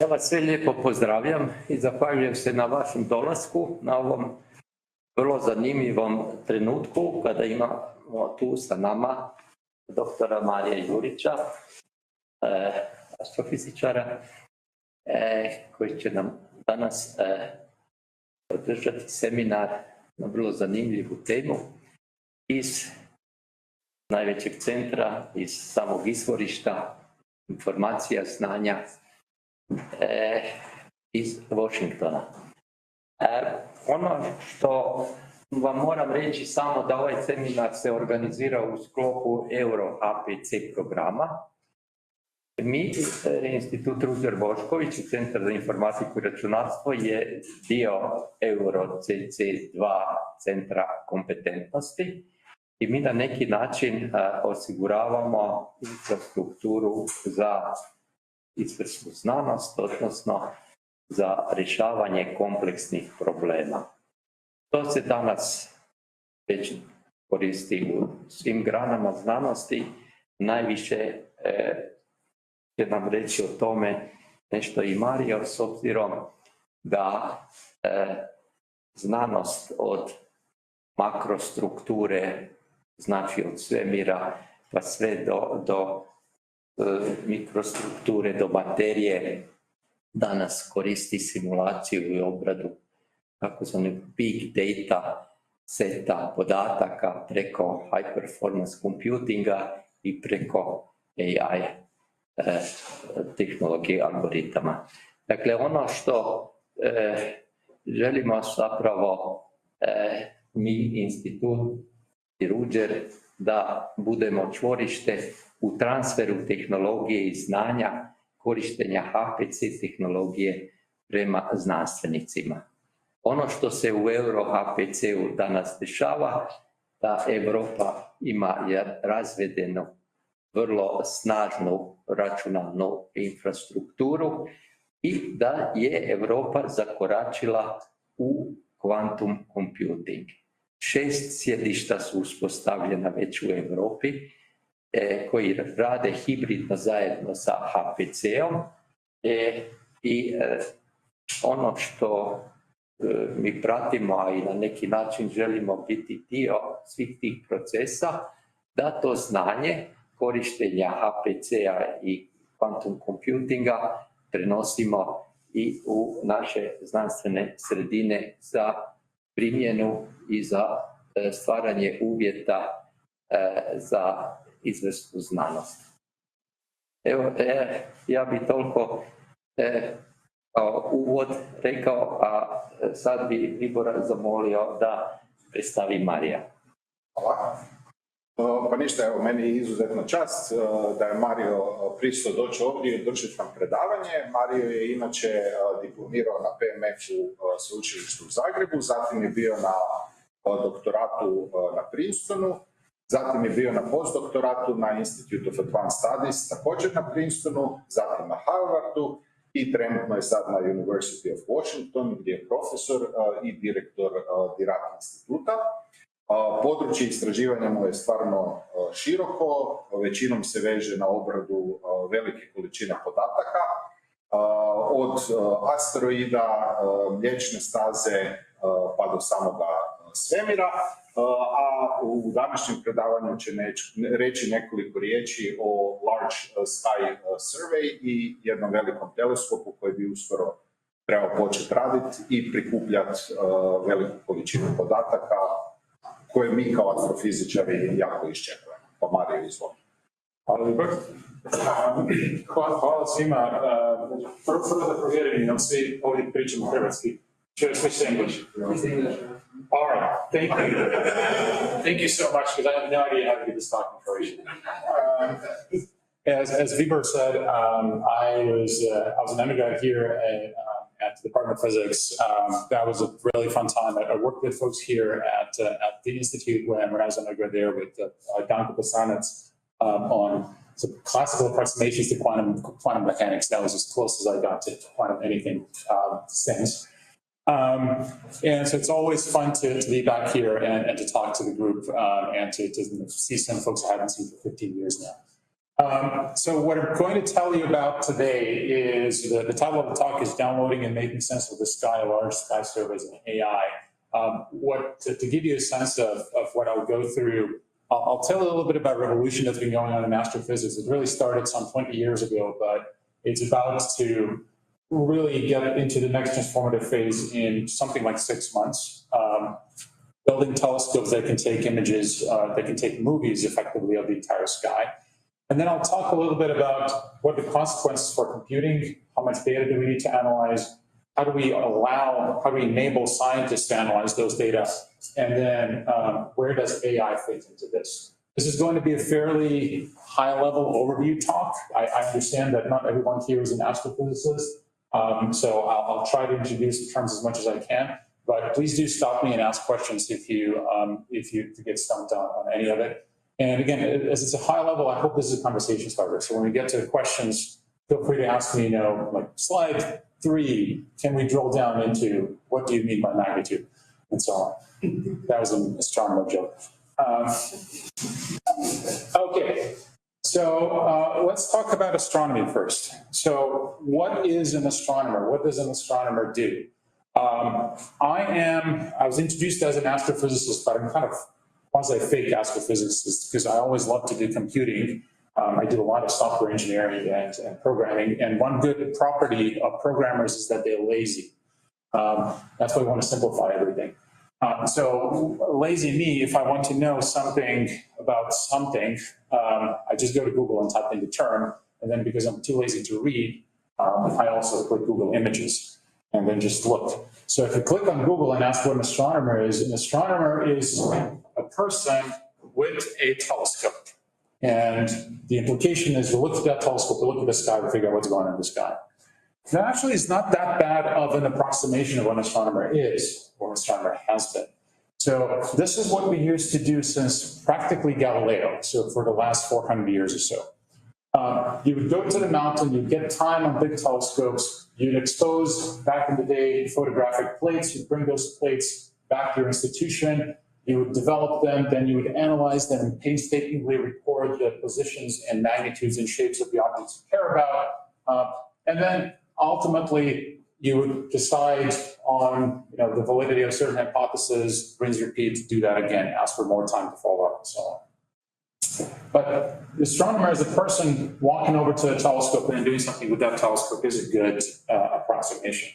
Ja vas sve lijepo pozdravljam i zahvaljujem se na vašem dolasku, na ovom vrlo zanimljivom trenutku kada imamo tu sa nama doktora Marija Jurića, astrofizičara, koji će nam danas održati seminar na vrlo zanimljivu temu iz najvećeg centra, iz samog izvorišta informacija, znanja iz Washingtona. Ono što vam moram reći samo da ovaj seminar se organizira u sklopu Euro HPC programa. Mi, Institut Ruđer Bošković i Centar za informatiku i računarstvo je dio Euro CC2 centra kompetentnosti i mi na neki način osiguravamo infrastrukturu za izvrsnu znanost, odnosno za rješavanje kompleksnih problema. To se danas već koristi u svim granama znanosti. Najviše će nam reći o tome nešto i Mario, s obzirom da znanost od makrostrukture, znači od svemira pa sve do mikrostrukture, do materije, danas koristi simulaciju i obradu takozvanog big data seta podataka preko high performance computinga i preko AI tehnologije algoritama. Dakle, ono što želimo zapravo mi, Institut i Ruđer, da budemo čvorište u transferu tehnologije i znanja korištenja HPC tehnologije prema znanstvenicima. Ono što se u Euro HPC-u danas dešava, da Europa ima razvedenu vrlo snažnu računalnu infrastrukturu i da je Europa zakoračila u quantum computing. 6 sjedišta su uspostavljena već u Europi koji rade hibridno zajedno sa HPC-om i ono što mi pratimo, a i na neki način želimo biti dio svih tih procesa, da to znanje korištenja HPC-a i quantum computinga prenosimo i u naše znanstvene sredine za primjenu i za stvaranje uvjeta za izvrsnu znanost. Evo, ja bih toliko kao uvod rekao, a sad bi Libora zamolio da predstavi Marija. Hvala. Pa ništa, evo, meni je izuzetna čast da je Mario pristao doći ovdje i održati nam predavanje. Mario je inače diplomirao na PMF-u sveučilištu u Zagrebu, zatim je bio na doktoratu na Princetonu, zatim je bio na postdoktoratu na Institute of Advanced Studies, također na Princetonu, zatim na Harvardu i trenutno je sad na University of Washington gdje je profesor i direktor Dirac instituta. Područje istraživanja mu je stvarno široko, većinom se veže na obradu velike količine podataka, od asteroida, mliječne staze pa do samoga svemira, a u današnjem predavanju će reći nekoliko riječi o Large Sky Survey i jednom velikom teleskopu koji bi uskoro trebao početi raditi i prikupljati veliku količinu podataka koje mi kao astrofizičari jako iščekujemo. Pa Mario, izvoli. Hvala lijepo. Hvala svima. Prvo da provjerim, svi ovdje pričamo hrvatski. Should I switch to English? All right, thank you. Thank you so much, because I have no idea how to do this talk in Croatian. As Vibor said, I was an undergrad here at the Department of Physics. That was a really fun time. I worked with folks here at the Institute when I was an undergrad there with Danko Pasanac on some classical approximations to quantum mechanics. That was as close as I got to quantum anything since. And so it's always fun to be back here and to talk to the group and to see some folks I haven't seen for 15 years now. So what I'm going to tell you about today is the title of the talk is Downloading and Making Sense of the Sky, Large Sky Surveys and AI. To give you a sense of what I'll go through, I'll tell you a little bit about a revolution that's been going on in astrophysics. It really started some 20 years ago, but it's about to really get into the next transformative phase in something like 6 months. Building telescopes that can take images, that can take movies effectively of the entire sky. And then I'll talk a little bit about what the consequences for computing, how much data do we need to analyze, how do we enable scientists to analyze those data, and then where does AI fit into this? This is going to be a fairly high-level overview talk. I understand that not everyone here is an astrophysicist, so I'll try to introduce the terms as much as I can, but please do stop me and ask questions if you get stumped on any of it. And again, as it's a high level, I hope this is a conversation starter. So when we get to questions, feel free to ask me, like slide 3, can we drill down into what do you mean by magnitude? And so on. That was an astronomer joke. Okay, so let's talk about astronomy first. So what is an astronomer? What does an astronomer do? I was introduced as an astrophysicist, but I'm kind of quasi-fake astrophysicist because I always loved to do computing. I did a lot of software engineering and programming, and one good property of programmers is that they're lazy. That's why we want to simplify everything. So lazy me, if I want to know something about something, I just go to Google and type in the term, and then because I'm too lazy to read, I also click Google Images and then just look. So if you click on Google and ask what an astronomer is a person with a telescope. And the implication is you look at that telescope, you look at the sky, to figure out what's going on in the sky. That actually is not that bad of an approximation of what an astronomer is, or an astronomer has been. So this is what we used to do since practically Galileo, so for the last 400 years or so. You would go to the mountain, you'd get time on big telescopes, you'd expose, back in the day, photographic plates, you'd bring those plates back to your institution, you would develop them, then you would analyze them and painstakingly record the positions and magnitudes and shapes of the objects you care about. And then ultimately, you would decide on the validity of certain hypotheses, rinse, repeat, do that again, ask for more time to follow up and so on. But the astronomer is a person walking over to a telescope and doing something with that telescope is a good approximation.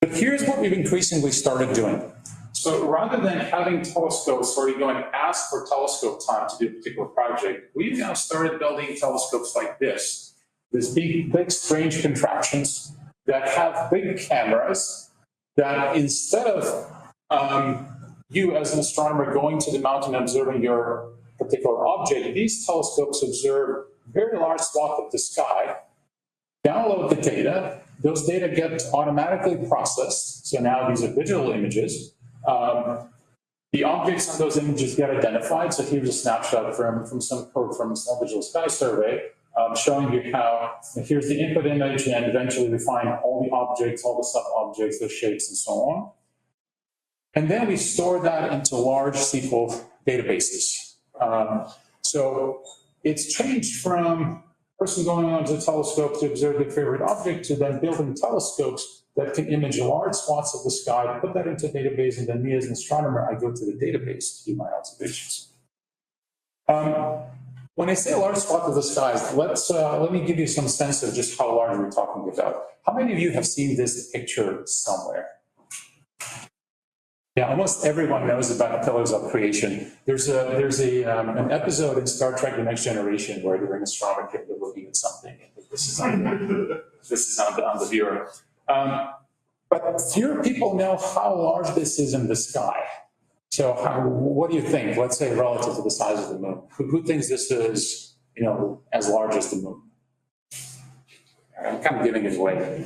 But here's what we've increasingly started doing. So rather than having telescopes where you go and ask for telescope time to do a particular project, we've now started building telescopes like this. These big strange contraptions that have big cameras that instead of you as an astronomer going to the mountain and observing your particular object, these telescopes observe very large swath of the sky, download the data, those data get automatically processed, so now these are digital images. The objects on those images get identified, so here's a snapshot from some code from a small digital sky survey, showing you how here's the input image, and eventually we find all the objects, all the sub-objects, the shapes, and so on. And then we store that into large SQL databases. So it's changed from a person going onto a telescope to observe their favorite object to then building telescopes that can image large swaths of the sky, put that into a database, and then me as an astronomer, I go to the database to do my observations. When I say a large swath of the skies, let me give you some sense of just how large we're talking about. How many of you have seen this picture somewhere? Yeah, almost everyone knows about the Pillars of Creation. There's an episode in Star Trek: The Next Generation where they're an astronomer and they're looking at something. This is on the viewer. But fewer people know how large this is in the sky. So what do you think? Let's say relative to the size of the moon. Who thinks this is, as large as the moon? I'm kind of giving it away.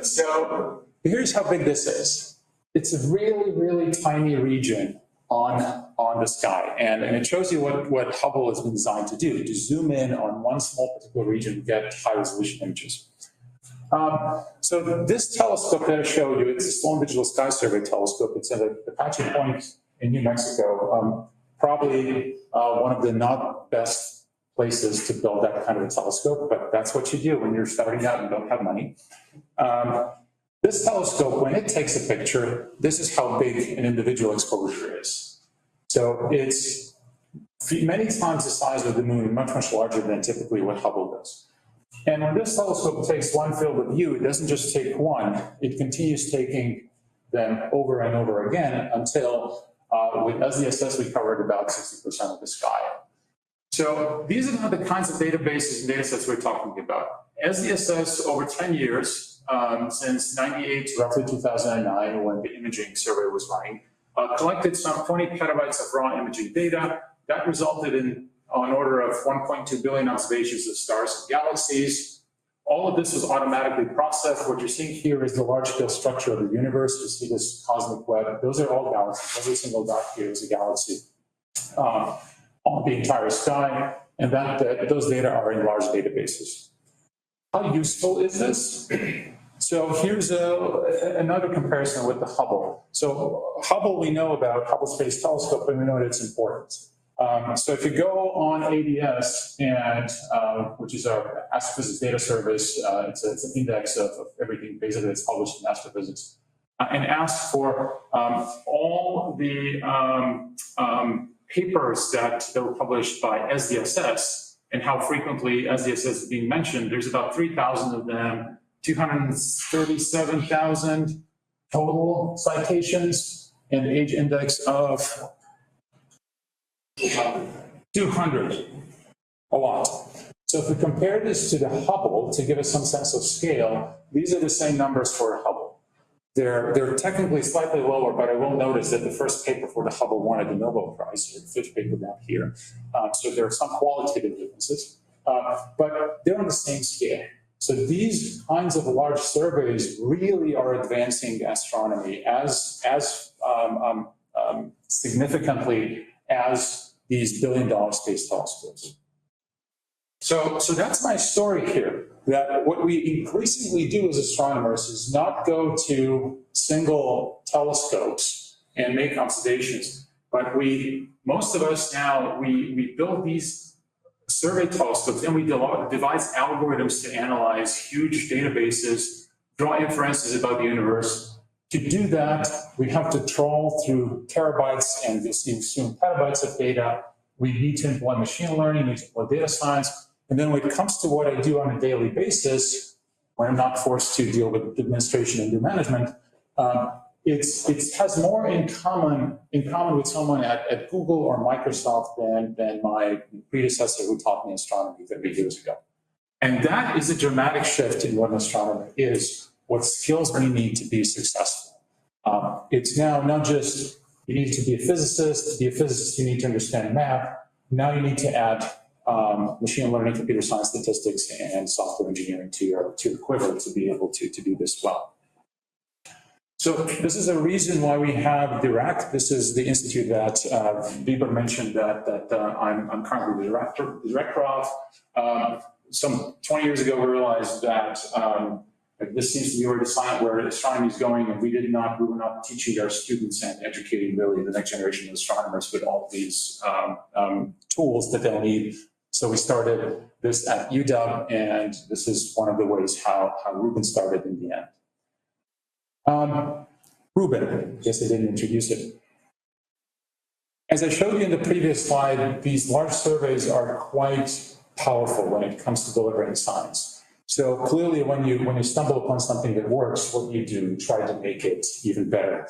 So here's how big this is. It's a really, really tiny region on the sky. And it shows you what Hubble has been designed to do, to zoom in on one small particular region and get high-resolution images. So this telescope that I showed you, it's a Sloan Digital Sky Survey Telescope. It's at Apache Point in New Mexico, probably one of the not best places to build that kind of a telescope, but that's what you do when you're starting out and don't have money. This telescope, when it takes a picture, this is how big an individual exposure is. So it's many times the size of the moon, much, much larger than typically what Hubble does. And when this telescope takes one field of view, it doesn't just take one, it continues taking them over and over again until with SDSS we covered about 60% of the sky. So these are the kinds of databases and datasets we're talking about. SDSS over 10 years, since 98 to roughly 2009 when the imaging survey was running, collected some 20 petabytes of raw imaging data. That resulted in an order of 1.2 billion observations of stars and galaxies. All of this was automatically processed. What you're seeing here is the large-scale structure of the universe. You see this cosmic web. Those are all galaxies. Every single dot here is a galaxy on the entire sky, and those data are in large databases. How useful is this? So here's another comparison with the Hubble. So Hubble we know about, Hubble Space Telescope, and we know that it's important. So if you go on ADS, and which is our astrophysics data service, it's an index of everything basically that's published in astrophysics, and ask for all the papers that were published by SDSS and how frequently SDSS is being mentioned. There's about 3,000 of them, 237,000 total citations, and the age index of 200, a lot. So if we compare this to the Hubble to give us some sense of scale, these are the same numbers for Hubble. They're technically slightly lower, but I will notice that the first paper for the Hubble won the Nobel Prize, the fifth paper down here. So there are some qualitative differences, but they're on the same scale. So these kinds of large surveys really are advancing astronomy as significantly as these billion-dollar space telescopes. So that's my story here, that what we increasingly do as astronomers is not go to single telescopes and make observations, but most of us now, we build these survey telescopes and we devise algorithms to analyze huge databases, draw inferences about the universe. To do that, we have to trawl through terabytes and soon petabytes of data. We need to employ machine learning, we need to employ data science. And then when it comes to what I do on a daily basis, when I'm not forced to deal with administration and do management, it has more in common with someone at Google or Microsoft than my predecessor who taught me astronomy 30 years ago. And that is a dramatic shift in what an astronomer is, what skills we need to be successful. It's now not just you need to be a physicist. To be a physicist, you need to understand math. Now you need to add machine learning, computer science, statistics, and software engineering to your quiver to be able to do this well. So this is a reason why we have DIRAC. This is the institute that Bieber mentioned that I'm currently the director of. Some 20 years ago, we realized that this seems to be where astronomy is going, and we were not teaching our students and educating really the next generation of astronomers with all of these tools that they'll need. So we started this at UW, and this is one of the ways how Rubin started in the end. Rubin, yes, I didn't introduce it. As I showed you in the previous slide, these large surveys are quite powerful when it comes to delivering science. So clearly, when you stumble upon something that works, what do? You try to make it even better.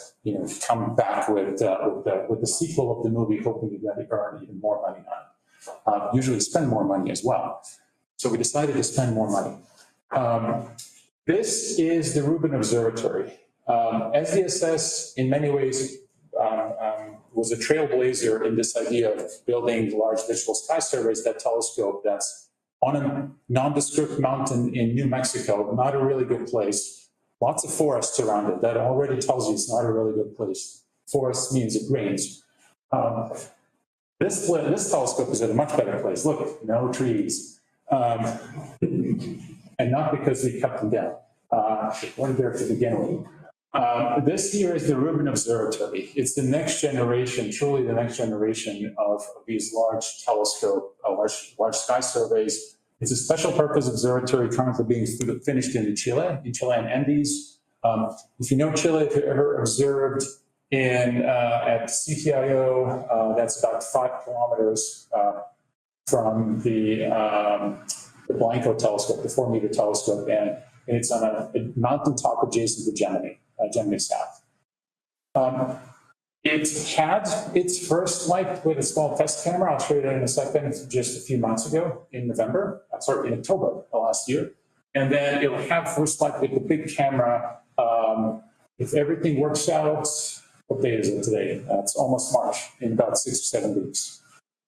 Come back with the sequel of the movie, hoping you're going to earn even more money on it. Usually spend more money as well. So we decided to spend more money. This is the Rubin Observatory. SDSS, in many ways, was a trailblazer in this idea of building large digital sky surveys. That telescope that's on a nondescript mountain in New Mexico, not a really good place. Lots of forests around it. That already tells you it's not a really good place. Forest means it rains. This telescope is at a much better place. Look, no trees. And not because we cut them down. They weren't there to begin with. This here is the Rubin Observatory. It's the next generation, truly the next generation of these large telescope, large sky surveys. It's a special purpose observatory currently being finished in Chile, in Chilean Andes. If you know Chile, if you ever observed at CTIO, that's about 5 kilometers from the Blanco telescope, the 4-meter telescope, and it's on a mountaintop adjacent to Gemini South. It had its first flight with a small test camera. I'll show you that in a second, just a few months ago in October of last year. And then it'll have first flight with the big camera. If everything works out, what day is it today? It's almost March, in about 6 or 7 weeks.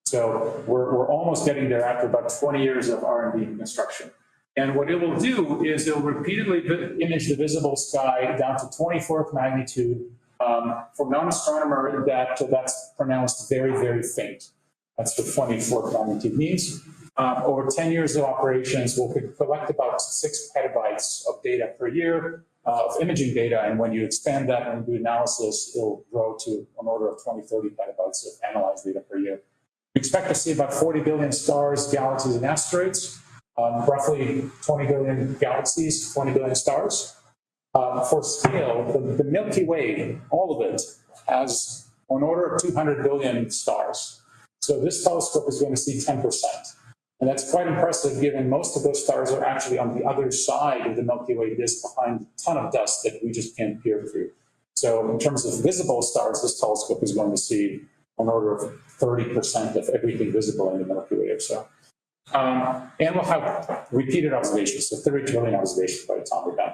So we're almost getting there after about 20 years of R&D and construction. And what it will do is it will repeatedly image the visible sky down to 24th magnitude. For non-astronomer, that's pronounced very, very faint. That's what 24th magnitude means. Over 10 years of operations, we'll collect about 6 petabytes of data per year of imaging data. And when you expand that and do analysis, it'll grow to an order of 20, 30 petabytes of analyzed data per year. We expect to see about 40 billion stars, galaxies, and asteroids. Roughly 20 billion galaxies, 20 billion stars. For scale, the Milky Way, all of it, has an order of 200 billion stars. So this telescope is going to see 10%. And that's quite impressive given most of those stars are actually on the other side of the Milky Way disk behind a ton of dust that we just can't peer through. So in terms of visible stars, this telescope is going to see an order of 30% of everything visible in the Milky Way or so. And we'll have repeated observations, so 30 trillion observations by the time we're done.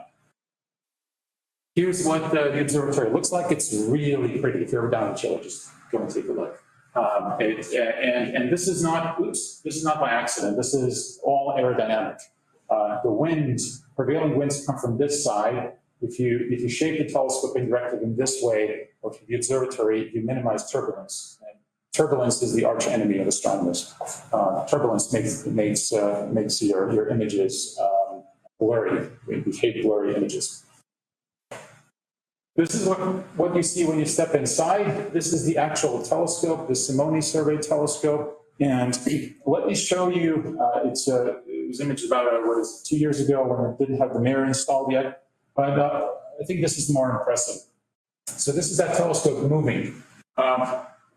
Here's what the observatory looks like. It's really pretty. If you're ever down in Chile, just go and take a look. And this is not, this is not by accident. This is all aerodynamic. The winds, prevailing winds come from this side. If you shape the telescope and direct it in this way, or to the observatory, you minimize turbulence. And turbulence is the arch enemy of astronomers. Turbulence makes your images blurry. We hate blurry images. This is what you see when you step inside. This is the actual telescope, the Simonyi Survey Telescope. And let me show you, it was imaged about, 2 years ago when it didn't have the mirror installed yet. But I think this is more impressive. So this is that telescope moving.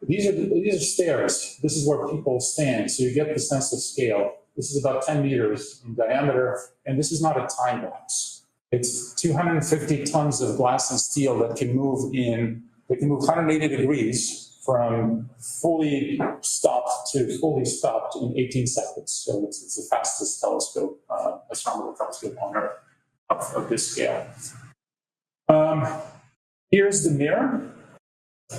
These are stairs. This is where people stand. So you get the sense of scale. This is about 10 meters in diameter. And this is not a time lapse. It's 250 tons of glass and steel that can move 180 degrees from fully stopped to fully stopped in 18 seconds. So it's the fastest telescope, astronomical telescope on Earth of this scale. Here's the mirror.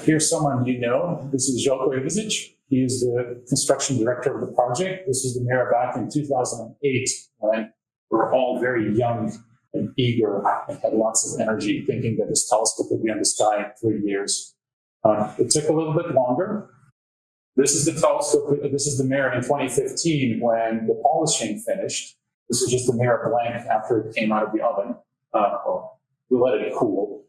Here's someone you know. This is Željko Ivizic. He is the construction director of the project. This is the mirror back in 2008 when we were all very young and eager and had lots of energy thinking that this telescope would be on the sky in 3 years. It took a little bit longer. This is the telescope, this is the mirror in 2015 when the polishing finished. This is just the mirror blank after it came out of the oven. We let it cool.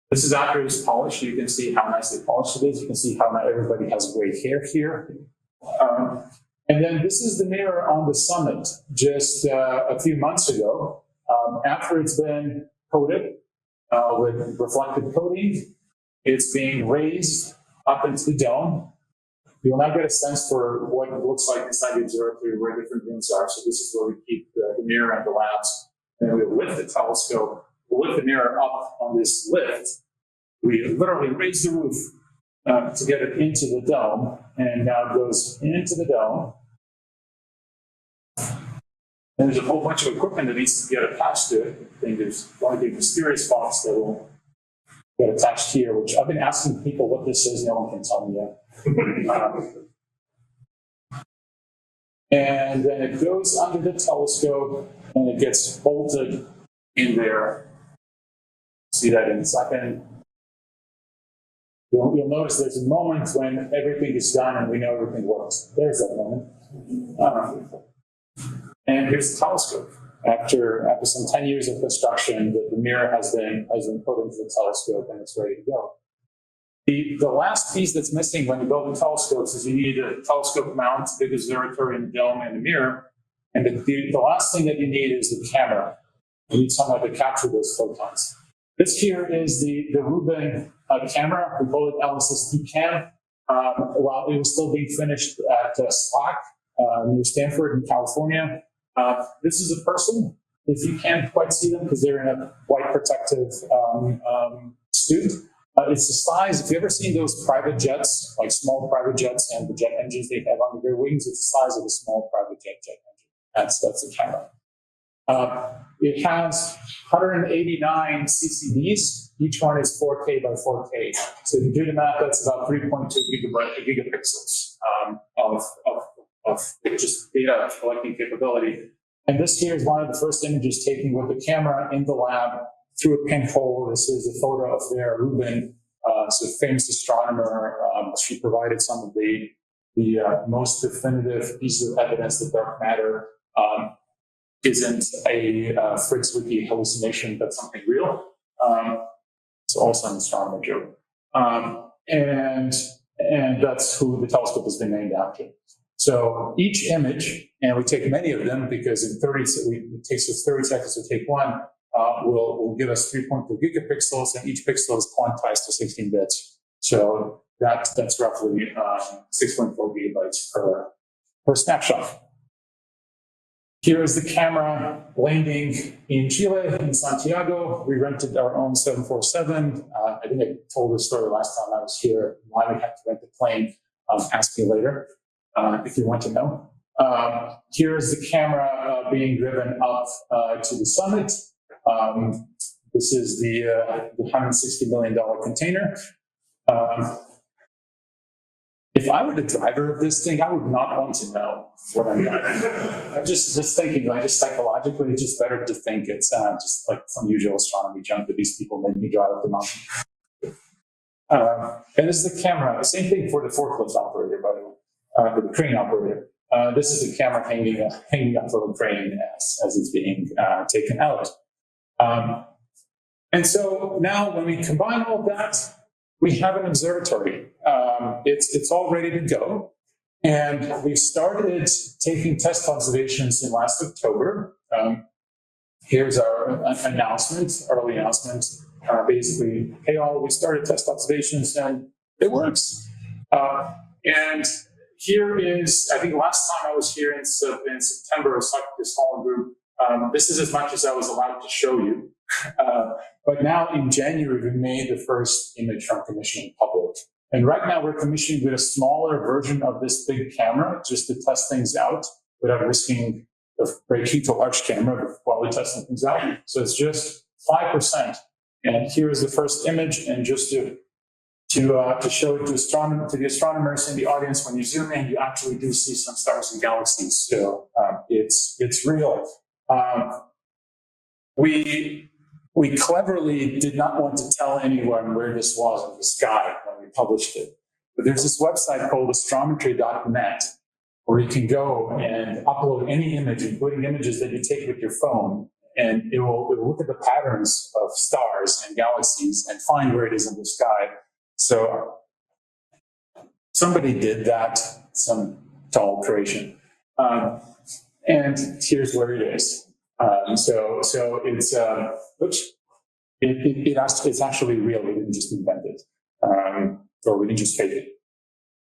This is after it was polished. You can see how nicely polished it is. You can see how not everybody has gray hair here. And then this is the mirror on the summit just a few months ago. After it's been coated with reflective coating, it's being raised up into the dome. You'll now get a sense for what it looks like inside the observatory, where different rooms are. So this is where we keep the mirror and the labs. And we'll lift the telescope, we'll lift the mirror up on this lift. We literally raise the roof to get it into the dome, and now it goes into the dome. And there's a whole bunch of equipment that needs to get attached to it. I think there's one big mysterious box that will get attached here, which I've been asking people what this is, no one can tell me yet. And then it goes under the telescope and it gets bolted in there. See that in a second. You'll notice there's a moment when everything is done and we know everything works. There's that moment. And here's the telescope. After some 10 years of construction, the mirror has been put into the telescope and it's ready to go. The last piece that's missing when you build the telescopes is you need a telescope mount, big observatory, and a dome, and a mirror. And the last thing that you need is the camera. You need somewhere to capture those photons. This here is the Rubin camera. We call it LSSTCam. While it was still being finished at SLAC near Stanford in California. This is a person. If you can't quite see them because they're in a white protective suit. It's the size, if you've ever seen those private jets, like small private jets and the jet engines they have under their wings, it's the size of a small private jet engine. That's the camera. It has 189 CCDs. Each one is 4K by 4K. So if you do the math, that's about 3.2 gigapixels of just data collecting capability. And this here is one of the first images taken with the camera in the lab through a pinhole. This is a photo of Vera Rubin, so famous astronomer. She provided some of the most definitive pieces of evidence that dark matter isn't a Fritz Wiki hallucination, but something real. It's also an astronomer joke. And that's who the telescope has been named after. So each image, and we take many of them because it takes us 30 seconds to take one, will give us 3.2 gigapixels, and each pixel is quantized to 16 bits. So that's roughly 6.4 gigabytes per snapshot. Here is the camera landing in Chile, in Santiago. We rented our own 747. I think I told this story last time I was here, why we had to rent the plane. Ask me later if you want to know. Here is the camera being driven up to the summit. This is the $160 million container. If I were the driver of this thing, I would not want to know what I'm driving. I'm just thinking, like, just psychologically, it's just better to think it's just like some usual astronomy junk that these people made me drive up the mountain. And this is the camera. Same thing for the forklift operator, by the way, for the crane operator. This is the camera hanging up from the crane as it's being taken out. And so now when we combine all of that, we have an observatory. It's all ready to go. And we started taking test observations in last October. Here's our early announcement. Basically, hey all, we started test observations and it works. And here is, I think last time I was here in September, I talked to this small group. This is as much as I was allowed to show you. But now in January, we made the first image from commissioning public. And right now we're commissioning with a smaller version of this big camera just to test things out without risking the breaking to large camera while we're testing things out. So it's just 5%. And here is the first image. And just to show it to the astronomers in the audience, when you zoom in, you actually do see some stars and galaxies. So it's real. We cleverly did not want to tell anyone where this was in the sky when we published it. But there's this website called astrometry.net where you can go and upload any image, including images that you take with your phone, and it will look at the patterns of stars and galaxies and find where it is in the sky. So somebody did that, some tall creation. And here's where it is. So it's it's actually real. We didn't just invent it, or we didn't just fake it.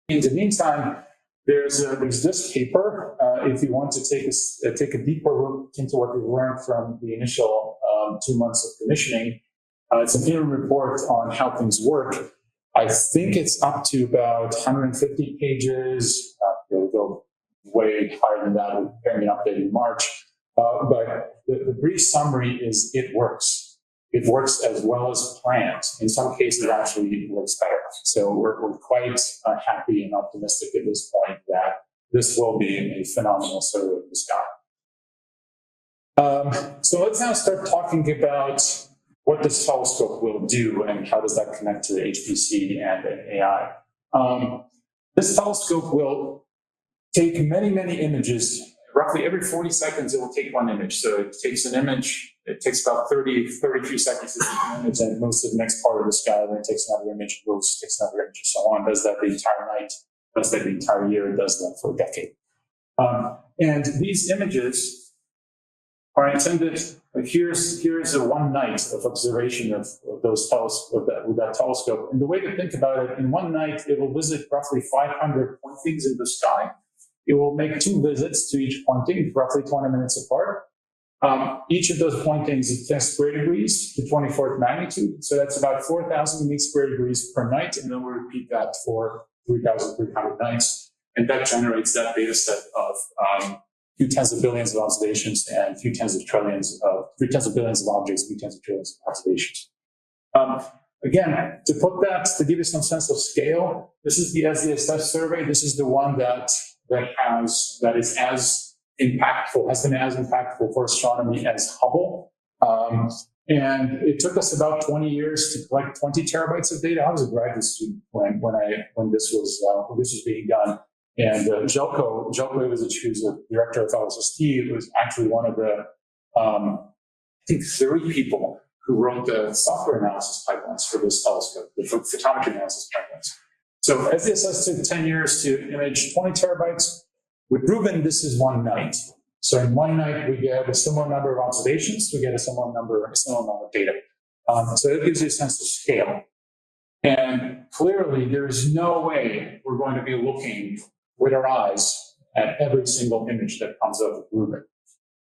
In the meantime, there's this paper. If you want to take a deeper look into what we learned from the initial 2 months of commissioning, it's an interim report on how things work. I think it's up to about 150 pages. It'll go way higher than that. We're preparing an update in March. But the brief summary is it works. It works as well as planned. In some cases, it actually works better. So we're quite happy and optimistic at this point that this will be a phenomenal survey of the sky. So let's now start talking about what this telescope will do and how does that connect to the HPC and AI. This telescope will take many, many images roughly every 40 seconds, it will take one image. So it takes an image, it takes about 32 seconds to take an image, and it moves to the next part of the sky, then it takes another image, moves, takes another image, and so on. Does that the entire night, does that the entire year, it does that for a decade. And these images are intended, like here's a one night of observation of those with that telescope. And the way to think about it, in one night, it will visit roughly 500 pointings in the sky. It will make 2 visits to each pointing, roughly 20 minutes apart. Each of those pointings is 10 square degrees to 24th magnitude. So that's about 4,000 unique square degrees per night. And then we'll repeat that for 3,300 nights. And that generates that data set of few tens of billions of observations and few tens of billions of objects, few tens of trillions of observations. Again, to put that, to give you some sense of scale, this is the LSST survey. This is the one that is as impactful, has been as impactful for astronomy as Hubble. And it took us about 20 years to collect 20 terabytes of data. I was a graduate student when this was being done. And Jelko Ivic, who's the director of LSST, was actually one of the, I think, 30 people who wrote the software analysis pipelines for this telescope, the photometry analysis pipelines. So LSST took 10 years to image 20 terabytes. With Rubin, this is one night. So in one night, we get a similar number of observations, we get a similar amount of data. So it gives you a sense of scale. And clearly, there's no way we're going to be looking with our eyes at every single image that comes out of Rubin.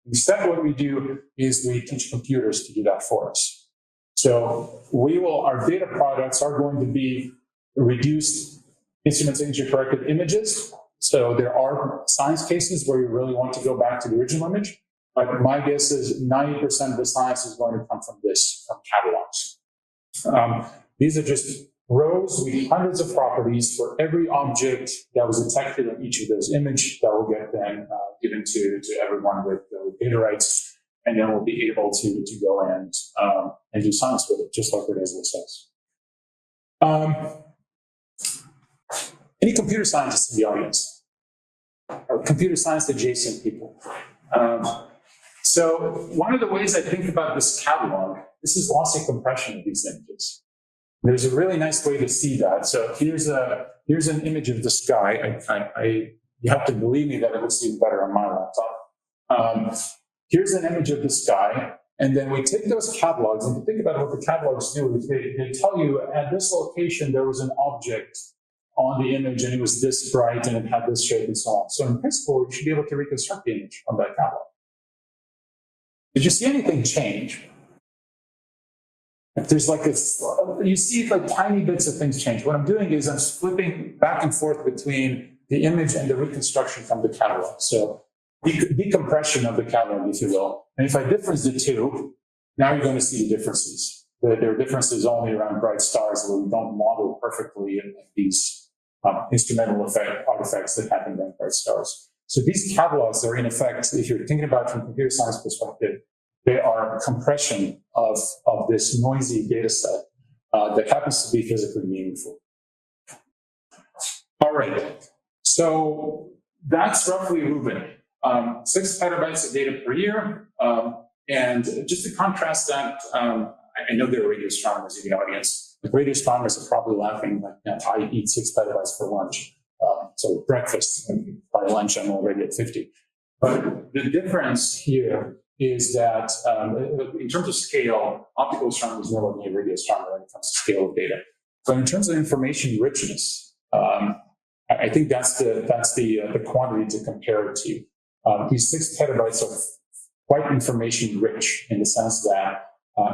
Instead, what we do is we teach computers to do that for us. So our data products are going to be reduced instrument signature corrected images. So there are science cases where you really want to go back to the original image. But my guess is 90% of the science is going to come from catalogs. These are just rows with hundreds of properties for every object that was detected in each of those images that will get then given to everyone with data rights, and then we'll be able to go and do science with it, just like it is LSS. Any computer scientists in the audience? Or computer science adjacent people? So one of the ways I think about this catalog, this is lossy compression of these images. There's a really nice way to see that. So here's an image of the sky. You have to believe me that it looks even better on my laptop. Here's an image of the sky, and then we take those catalogs, and think about what the catalogs do. They tell you at this location there was an object on the image, and it was this bright, and it had this shape, and so on. So in principle, you should be able to reconstruct the image from that catalog. Did you see anything change? If there's you see like tiny bits of things change. What I'm doing is I'm flipping back and forth between the image and the reconstruction from the catalog. So decompression of the catalog, if you will. And if I difference the two, now you're going to see the differences. There are differences only around bright stars where we don't model perfectly these instrumental artifacts that happen around bright stars. So these catalogs are in effect, if you're thinking about it from a computer science perspective, they are compression of this noisy data set that happens to be physically meaningful. All right, so that's roughly Rubin. 6 petabytes of data per year. And just to contrast that, I know there are radio astronomers in the audience. The radio astronomers are probably laughing like, I eat 6 petabytes for lunch. So breakfast, and by lunch I'm already at 50. But the difference here is that in terms of scale, optical astronomy is nowhere near radio astronomy when it comes to scale of data. But in terms of information richness, I think that's the quantity to compare it to. These 6 petabytes are quite information rich in the sense that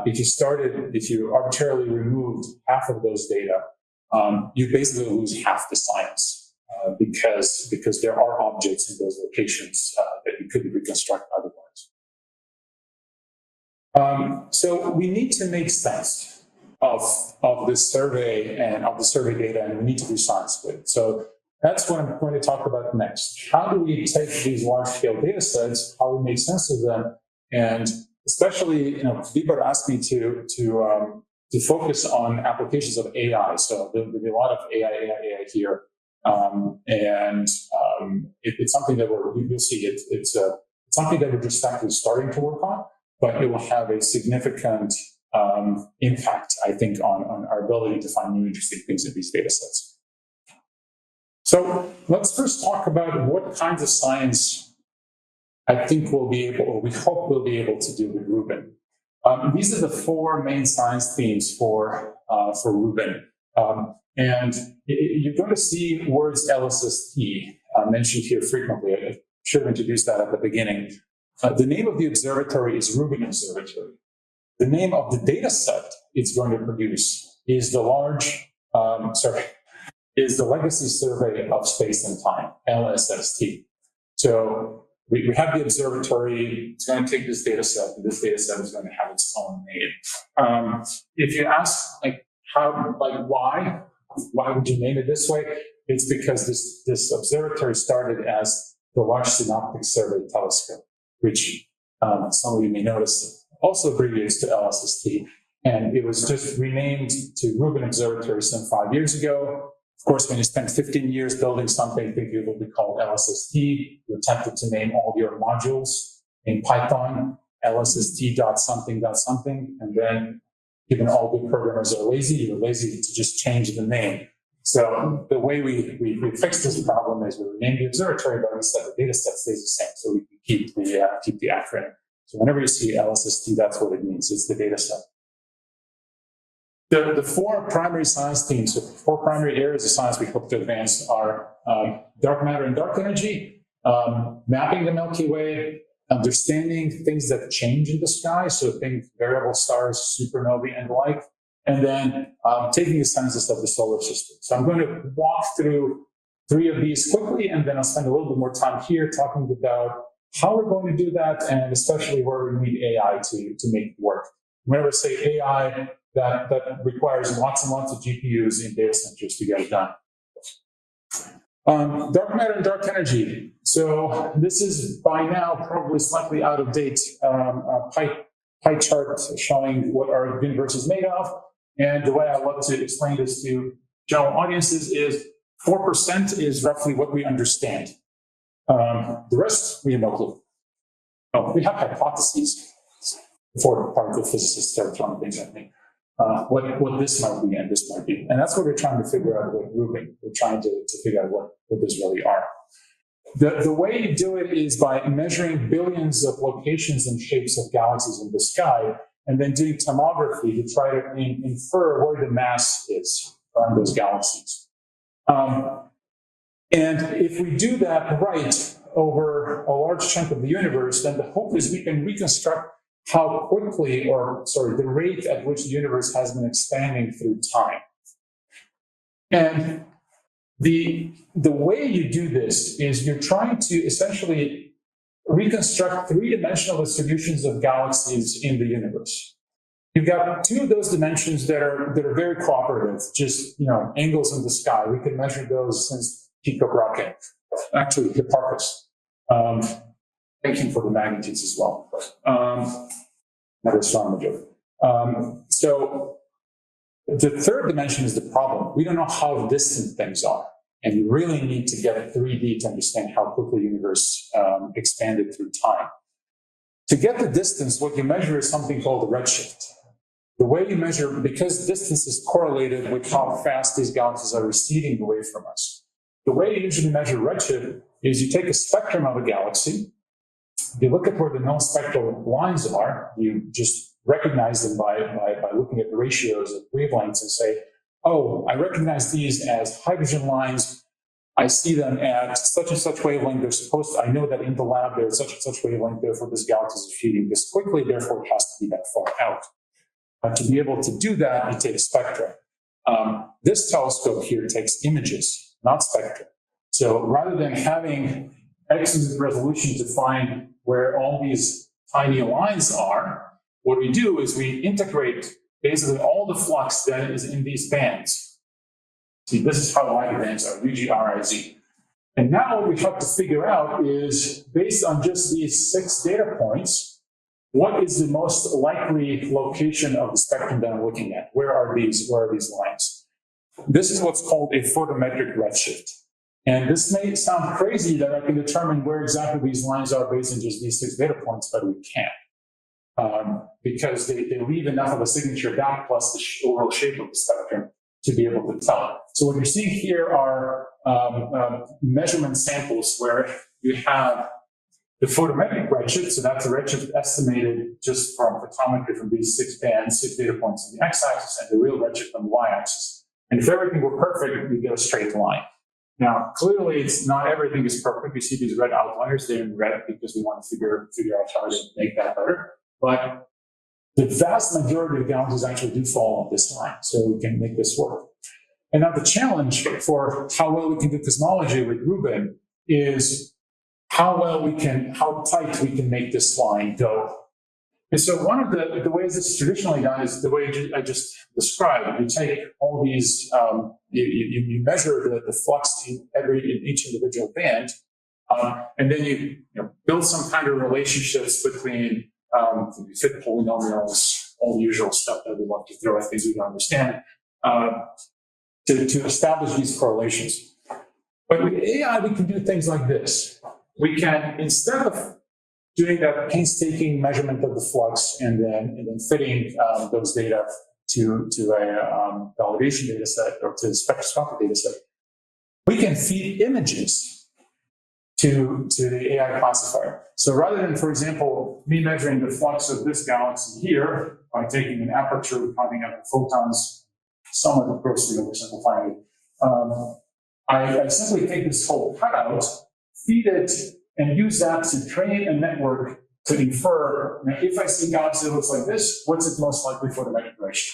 if you arbitrarily removed half of those data, you basically lose half the science because there are objects in those locations that you couldn't reconstruct otherwise. So we need to make sense of this survey and of the survey data, and we need to do science with it. So that's what I'm going to talk about next. How do we take these large-scale data sets, how we make sense of them, and especially, Bieber asked me to focus on applications of AI. So there'll be a lot of AI here. It's something that you'll see. It's something that we're just actually starting to work on, but it will have a significant impact, I think, on our ability to find new interesting things in these data sets. So let's first talk about what kinds of science I think we'll be able, or we hope we'll be able to do with Rubin. These are the four main science themes for Rubin. And you're going to see words LSST mentioned here frequently. I should have introduced that at the beginning. The name of the observatory is Rubin Observatory. The name of the data set it's going to produce is the Legacy Survey of Space and Time, LSST. So we have the observatory. It's going to take this data set, and this data set is going to have its own name. If you ask, why would you name it this way? It's because this observatory started as the Large Synoptic Survey Telescope, which some of you may notice also abbreviates to LSST, and it was just renamed to Rubin Observatory some 5 years ago. Of course, when you spend 15 years building something, think it will be called LSST. You're tempted to name all your modules in Python, LSST.something, and then, given all good programmers are lazy, you're lazy to just change the name. So the way we fix this problem is we rename the observatory, but instead the data set stays the same, so we can keep the acronym. So whenever you see LSST, that's what it means. It's the data set. The four primary science themes, the four primary areas of science we hope to advance are dark matter and dark energy, mapping the Milky Way, understanding things that change in the sky, so think variable stars, supernovae, and the like, and then taking a census of the solar system. So I'm going to walk through three of these quickly, and then I'll spend a little bit more time here talking about how we're going to do that, and especially where we need AI to make it work. Whenever I say AI, that requires lots and lots of GPUs in data centers to get it done. Dark matter and dark energy. So this is by now probably slightly out of date pie chart showing what our universe is made of. And the way I love to explain this to general audiences is 4% is roughly what we understand. The rest, we have no clue. Oh, we have hypotheses before particle physicists start throwing things at me. What this might be and this might be. And that's what we're trying to figure out with Rubin. We're trying to figure out what these really are. The way you do it is by measuring billions of locations and shapes of galaxies in the sky, and then doing tomography to try to infer where the mass is around those galaxies. And if we do that right over a large chunk of the universe, then the hope is we can reconstruct how quickly, the rate at which the universe has been expanding through time. And the way you do this is you're trying to essentially reconstruct three-dimensional distributions of galaxies in the universe. You've got two of those dimensions that are very cooperative, just angles in the sky. We can measure those since Tycho Brahe, actually Hipparchus. Thank you for the magnitudes as well. Another astronomer joke. So the third dimension is the problem. We don't know how distant things are. And you really need to get 3D to understand how quickly the universe expanded through time. To get the distance, what you measure is something called the redshift. The way you measure, because distance is correlated with how fast these galaxies are receding away from us. The way you usually measure redshift is you take a spectrum of a galaxy, you look at where the known spectral lines are, you just recognize them by looking at the ratios of wavelengths and say, oh, I recognize these as hydrogen lines. I see them at such and such wavelength. I know that in the lab there's such and such wavelength, therefore this galaxy is receding this quickly, therefore it has to be that far out. To be able to do that, you take a spectrum. This telescope here takes images, not spectra. So rather than having excellent resolution to find where all these tiny lines are, what we do is we integrate basically all the flux that is in these bands. See, this is how wide the bands are, UGRIZ. And now what we have to figure out is, based on just these 6 data points, what is the most likely location of the spectrum that I'm looking at? Where are these lines? This is what's called a photometric redshift. And this may sound crazy that I can determine where exactly these lines are based on just these 6 data points, but we can't. Because they leave enough of a signature back plus the overall shape of the spectrum to be able to tell. So what you're seeing here are measurement samples where you have the photometric redshift, so that's the redshift estimated just from photometry from these 6 bands, 6 data points on the x-axis, and the real redshift on the y-axis. And if everything were perfect, we get a straight line. Now, clearly, it's not everything is perfect. We see these red outliers, they're in red because we want to figure out how to make that better. But the vast majority of galaxies actually do fall on this line, so we can make this work. And now the challenge for how well we can do cosmology with Rubin is how tight we can make this line go. And so one of the ways this is traditionally done is the way I just described. You take all these, you measure the flux in each individual band, and then you build some kind of relationships between fit polynomials, all the usual stuff that we love to throw at things we don't understand, to establish these correlations. But with AI, we can do things like this. We can, instead of doing that painstaking measurement of the flux and then fitting those data to a validation data set or to a spectroscopic data set, we can feed images to the AI classifier. So rather than, for example, me measuring the flux of this galaxy here by taking an aperture, counting up the photons, somewhat grossly oversimplifying it, I simply take this whole cutout, feed it, and use that to train a network to infer, if I see a galaxy that looks like this, what's its most likely photometric ratio?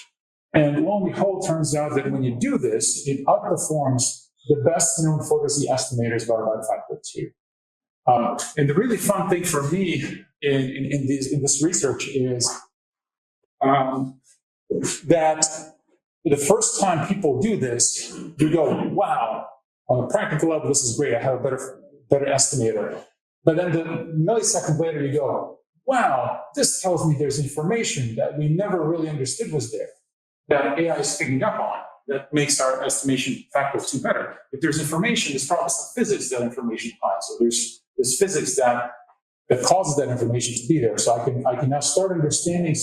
And lo and behold, turns out that when you do this, it outperforms the best known photosy estimators by about a factor of 2. And the really fun thing for me in this research is that the first time people do this, you go, wow, on a practical level, this is great. I have a better estimator. But then the millisecond later, you go, wow, this tells me there's information that we never really understood was there, that AI is picking up on, that makes our estimation factor of 2 better. If there's information, there's probably some physics that information finds. So there's physics that causes that information to be there. So I can now start understanding,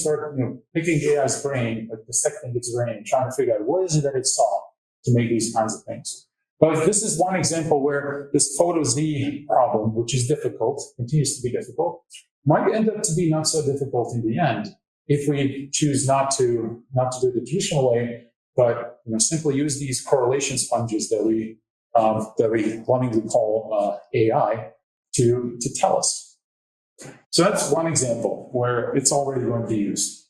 picking AI's brain, like dissecting its brain, trying to figure out what is it that it saw to make these kinds of things. But this is one example where this photo Z problem, which is difficult, continues to be difficult, might end up to be not so difficult in the end if we choose not to do it the traditional way, but simply use these correlation sponges that we lovingly call AI to tell us. So that's one example where it's already going to be used.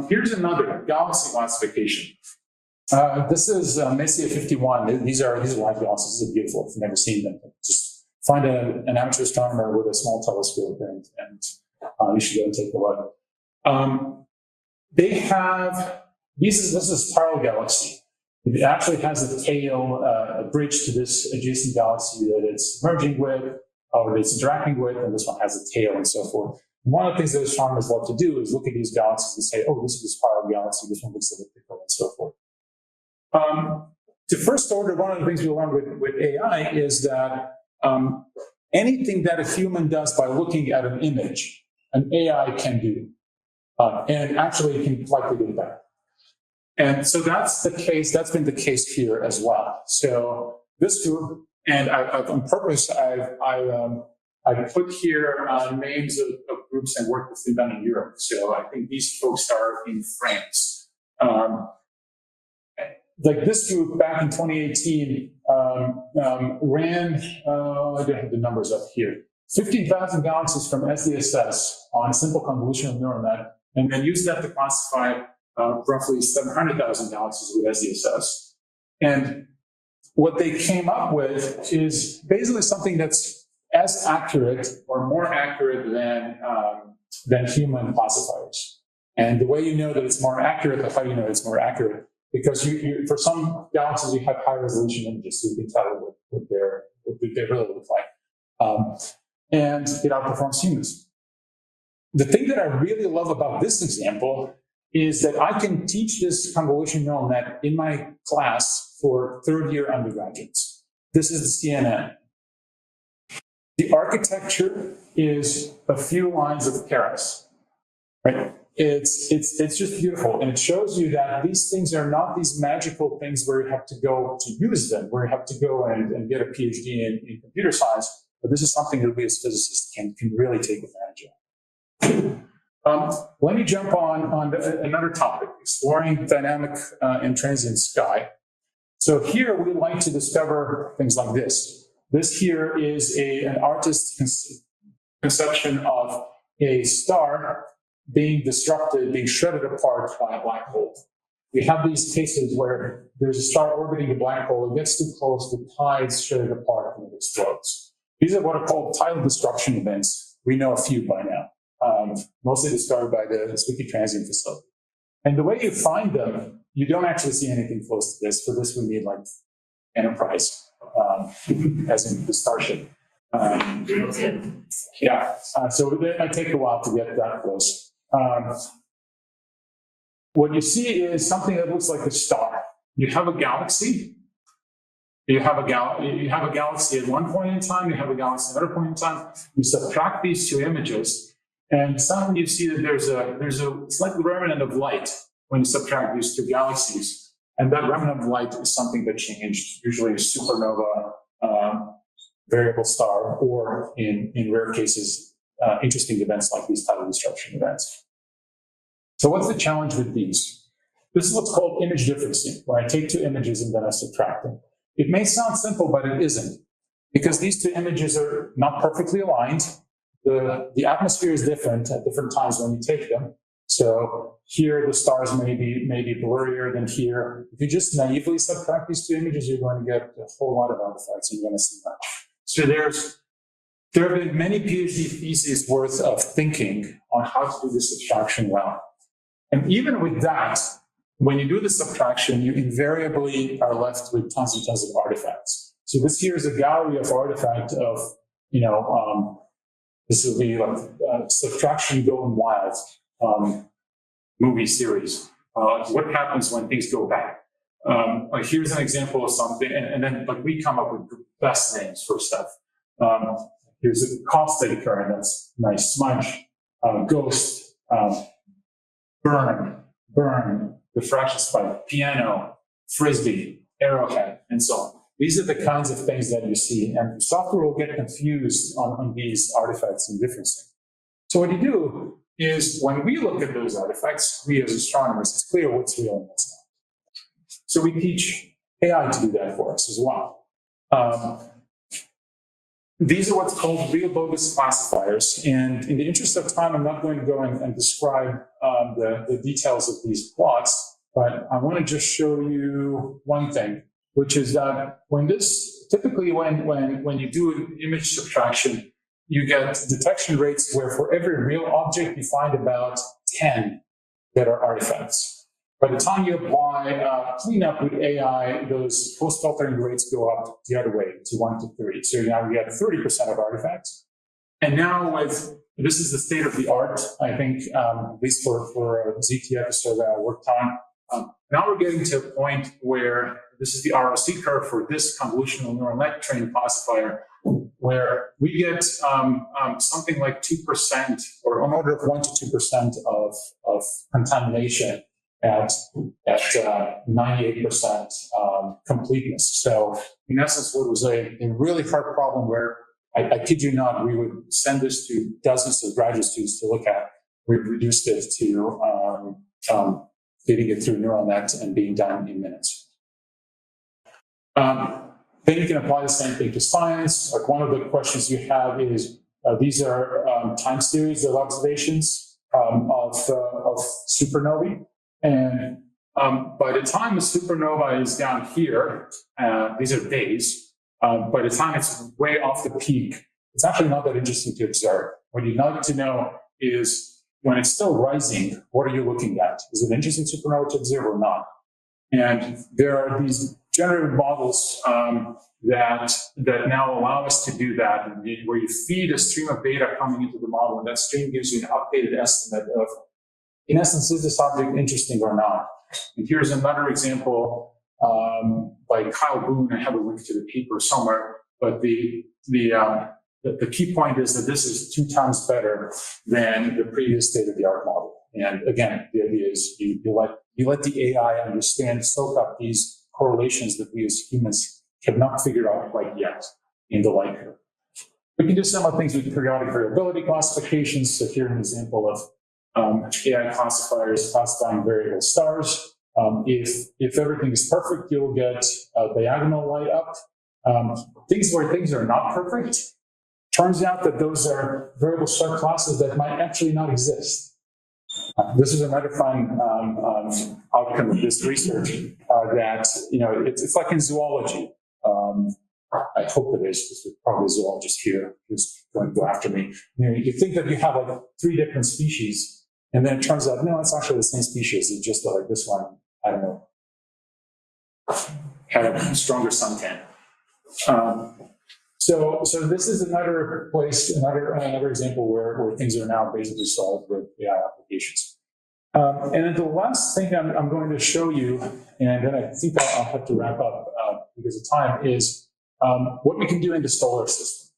Here's another galaxy classification. This is Messier 51. These are live galaxies. These are beautiful. If you've never seen them, just find an amateur astronomer with a small telescope and you should go and take a look. They have, this is a spiral galaxy. It actually has a tail, a bridge to this adjacent galaxy that it's merging with, or it's interacting with, and this one has a tail and so forth. And one of the things that astronomers love to do is look at these galaxies and say, oh, this is a spiral galaxy, this one looks elliptical, and so forth. To first order, one of the things we learned with AI is that anything that a human does by looking at an image, an AI can do. And actually it can likely do better. And so that's the case, that's been the case here as well. So this group, and on purpose, I put here names of groups and work that's been done in Europe. So I think these folks are in France. Like this group back in 2018 ran, I don't have the numbers up here, 15,000 galaxies from SDSS on a simple convolutional neural net, and then used that to classify roughly 700,000 galaxies with SDSS. And what they came up with is basically something that's as accurate or more accurate than human classifiers. And the way you know that it's more accurate, that's how you know it's more accurate. Because for some galaxies, you have high resolution images, so you can tell what they really look like. And it outperforms humans. The thing that I really love about this example is that I can teach this convolutional neural net in my class for third-year undergraduates. This is the CNN. The architecture is a few lines of keras, right? It's just beautiful, and it shows you that these things are not these magical things where you have to go to use them, where you have to go and get a PhD in computer science, but this is something that we as physicists can really take advantage of. Let me jump on another topic, exploring dynamic and transient sky. So here we like to discover things like this. This here is an artist's conception of a star being disrupted, being shredded apart by a black hole. We have these cases where there's a star orbiting a black hole, it gets too close, the tides shred it apart and it explodes. These are what are called tidal disruption events. We know a few by now, mostly discovered by the Zwicky Transient Facility. And the way you find them, you don't actually see anything close to this. For this, we need like Enterprise, as in the Starship. So it might take a while to get that close. What you see is something that looks like a star. You have a galaxy. You have a galaxy at one point in time. You have a galaxy at another point in time. You subtract these two images, and suddenly you see that there's a slightly remnant of light when you subtract these two galaxies. And that remnant of light is something that changed, usually a supernova, variable star, or in rare cases, interesting events like these tidal disruption events. So what's the challenge with these? This is what's called image differencing, where I take two images and then I subtract them. It may sound simple, but it isn't, because these two images are not perfectly aligned. The atmosphere is different at different times when you take them. So here the stars may be blurrier than here. If you just naively subtract these two images, you're going to get a whole lot of artifacts, and you're going to see that. So there have been many PhD theses worth of thinking on how to do this subtraction well. And even with that, when you do the subtraction, you invariably are left with tons and tons of artifacts. So this here is a gallery of artifacts of, this will be like subtraction going wild movie series. What happens when things go bad? Like here's an example of something, and then like we come up with the best names for stuff. Here's a caustic current, that's nice. Smudge, ghost, burn, diffraction spike, piano, frisbee, arrowhead, and so on. These are the kinds of things that you see, and the software will get confused on these artifacts and differencing. So what you do is when we look at those artifacts, we as astronomers, it's clear what's real and what's not. So we teach AI to do that for us as well. These are what's called real bogus classifiers. And in the interest of time, I'm not going to go and describe the details of these plots, but I want to just show you one thing, which is that typically when you do an image subtraction, you get detection rates where for every real object, you find about 10 that are artifacts. By the time you apply cleanup with AI, those post-filtering rates go up the other way to 1 to 3. So now we have 30% of artifacts. And now this is the state of the art, I think, at least for ZTF survey I worked on. Now we're getting to a point where this is the ROC curve for this convolutional neural net trained classifier, where we get something like 2% or on order of 1 to 2% of contamination at 98% completeness. So in essence, what was a really hard problem where I kid you not, we would send this to dozens of graduate students to look at. We've reduced it to feeding it through neural net and being done in minutes. Then you can apply the same thing to science. Like one of the questions you have is, these are time series of observations of supernovae. And by the time a supernova is down here, these are days, by the time it's way off the peak, it's actually not that interesting to observe. What you'd like to know is when it's still rising, what are you looking at? Is it an interesting supernova to observe or not? And there are these generative models that now allow us to do that, where you feed a stream of data coming into the model, and that stream gives you an updated estimate of, in essence, is this object interesting or not? And here's another example by Kyle Boone. I have a link to the paper somewhere, but the key point is that this is 2 times better than the previous state-of-the-art model. And again, the idea is you let the AI understand, soak up these correlations that we as humans have not figured out quite yet in the light curve. We can do similar things with periodic variability classifications. So here an example of AI classifiers classifying variable stars. If everything is perfect, you'll get a diagonal light up. Things where things are not perfect, turns out that those are variable star classes that might actually not exist. This is another fun outcome of this research that, it's like in zoology. I hope it is, because there's probably a zoologist here who's going to go after me. You think that you have like 3 different species, and then it turns out, no, it's actually the same species. It's just like this one, I don't know, had a stronger suntan. So this is another place, another example where things are now basically solved with AI applications. And then the last thing I'm going to show you, and then I think I'll have to wrap up because of time, is what we can do in the solar system.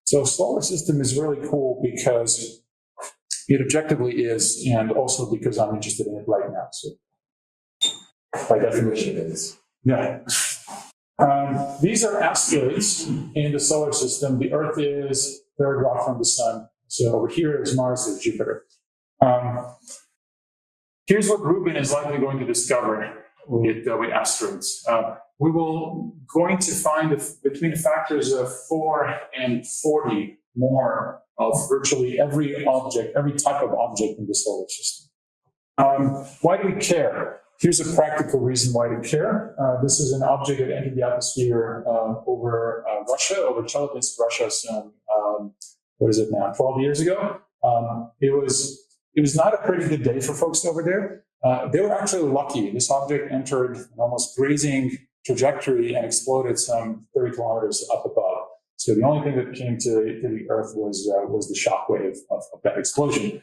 So solar system is really cool because it objectively is, and also because I'm interested in it right now. So by definition, it is. Yeah. These are asteroids in the solar system. The Earth is third rock from the sun. So over here is Mars, is Jupiter. Here's what Rubin is likely going to discover with asteroids. We will going to find between factors of 4 and 40 more of virtually every object, every type of object in the solar system. Why do we care? Here's a practical reason why we care. This is an object that entered the atmosphere over Russia, over Chelyabinsk, Russia, some, 12 years ago. It was not a pretty good day for folks over there. They were actually lucky. This object entered an almost grazing trajectory and exploded some 30 kilometers up above. So the only thing that came to the Earth was the shock wave of that explosion.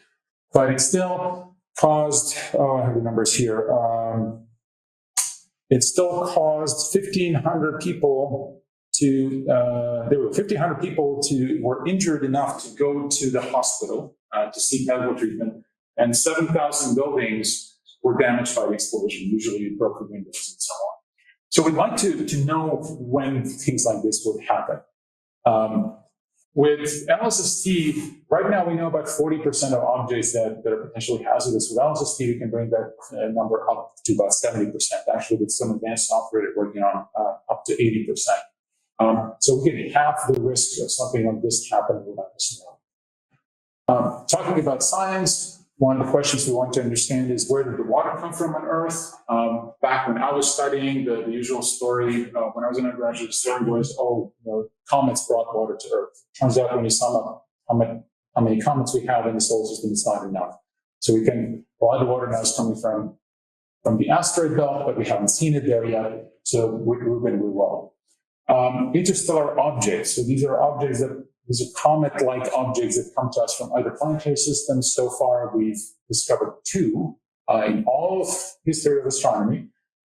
But it still caused, I have the numbers here. It still caused 1,500 people were injured enough to go to the hospital to seek medical treatment, and 7,000 buildings were damaged by the explosion, usually broken windows and so on. So we'd like to know when things like this would happen. With LSST, right now we know about 40% of objects that are potentially hazardous. With LSST, we can bring that number up to about 70%. Actually, with some advanced software that we're working on, up to 80%. So we can half the risk of something like this happening without us knowing. Talking about science, one of the questions we want to understand is, where did the water come from on Earth? Back when I was studying, the usual story, when I was an undergraduate, the story was, comets brought water to Earth. Turns out when you sum up how many comets we have in the solar system, it's not enough. So a lot of the water now is coming from the asteroid belt, but we haven't seen it there yet. So with Rubin, we will. Interstellar objects. So these are comet-like objects that come to us from other planetary systems. So far, we've discovered 2 in all of history of astronomy.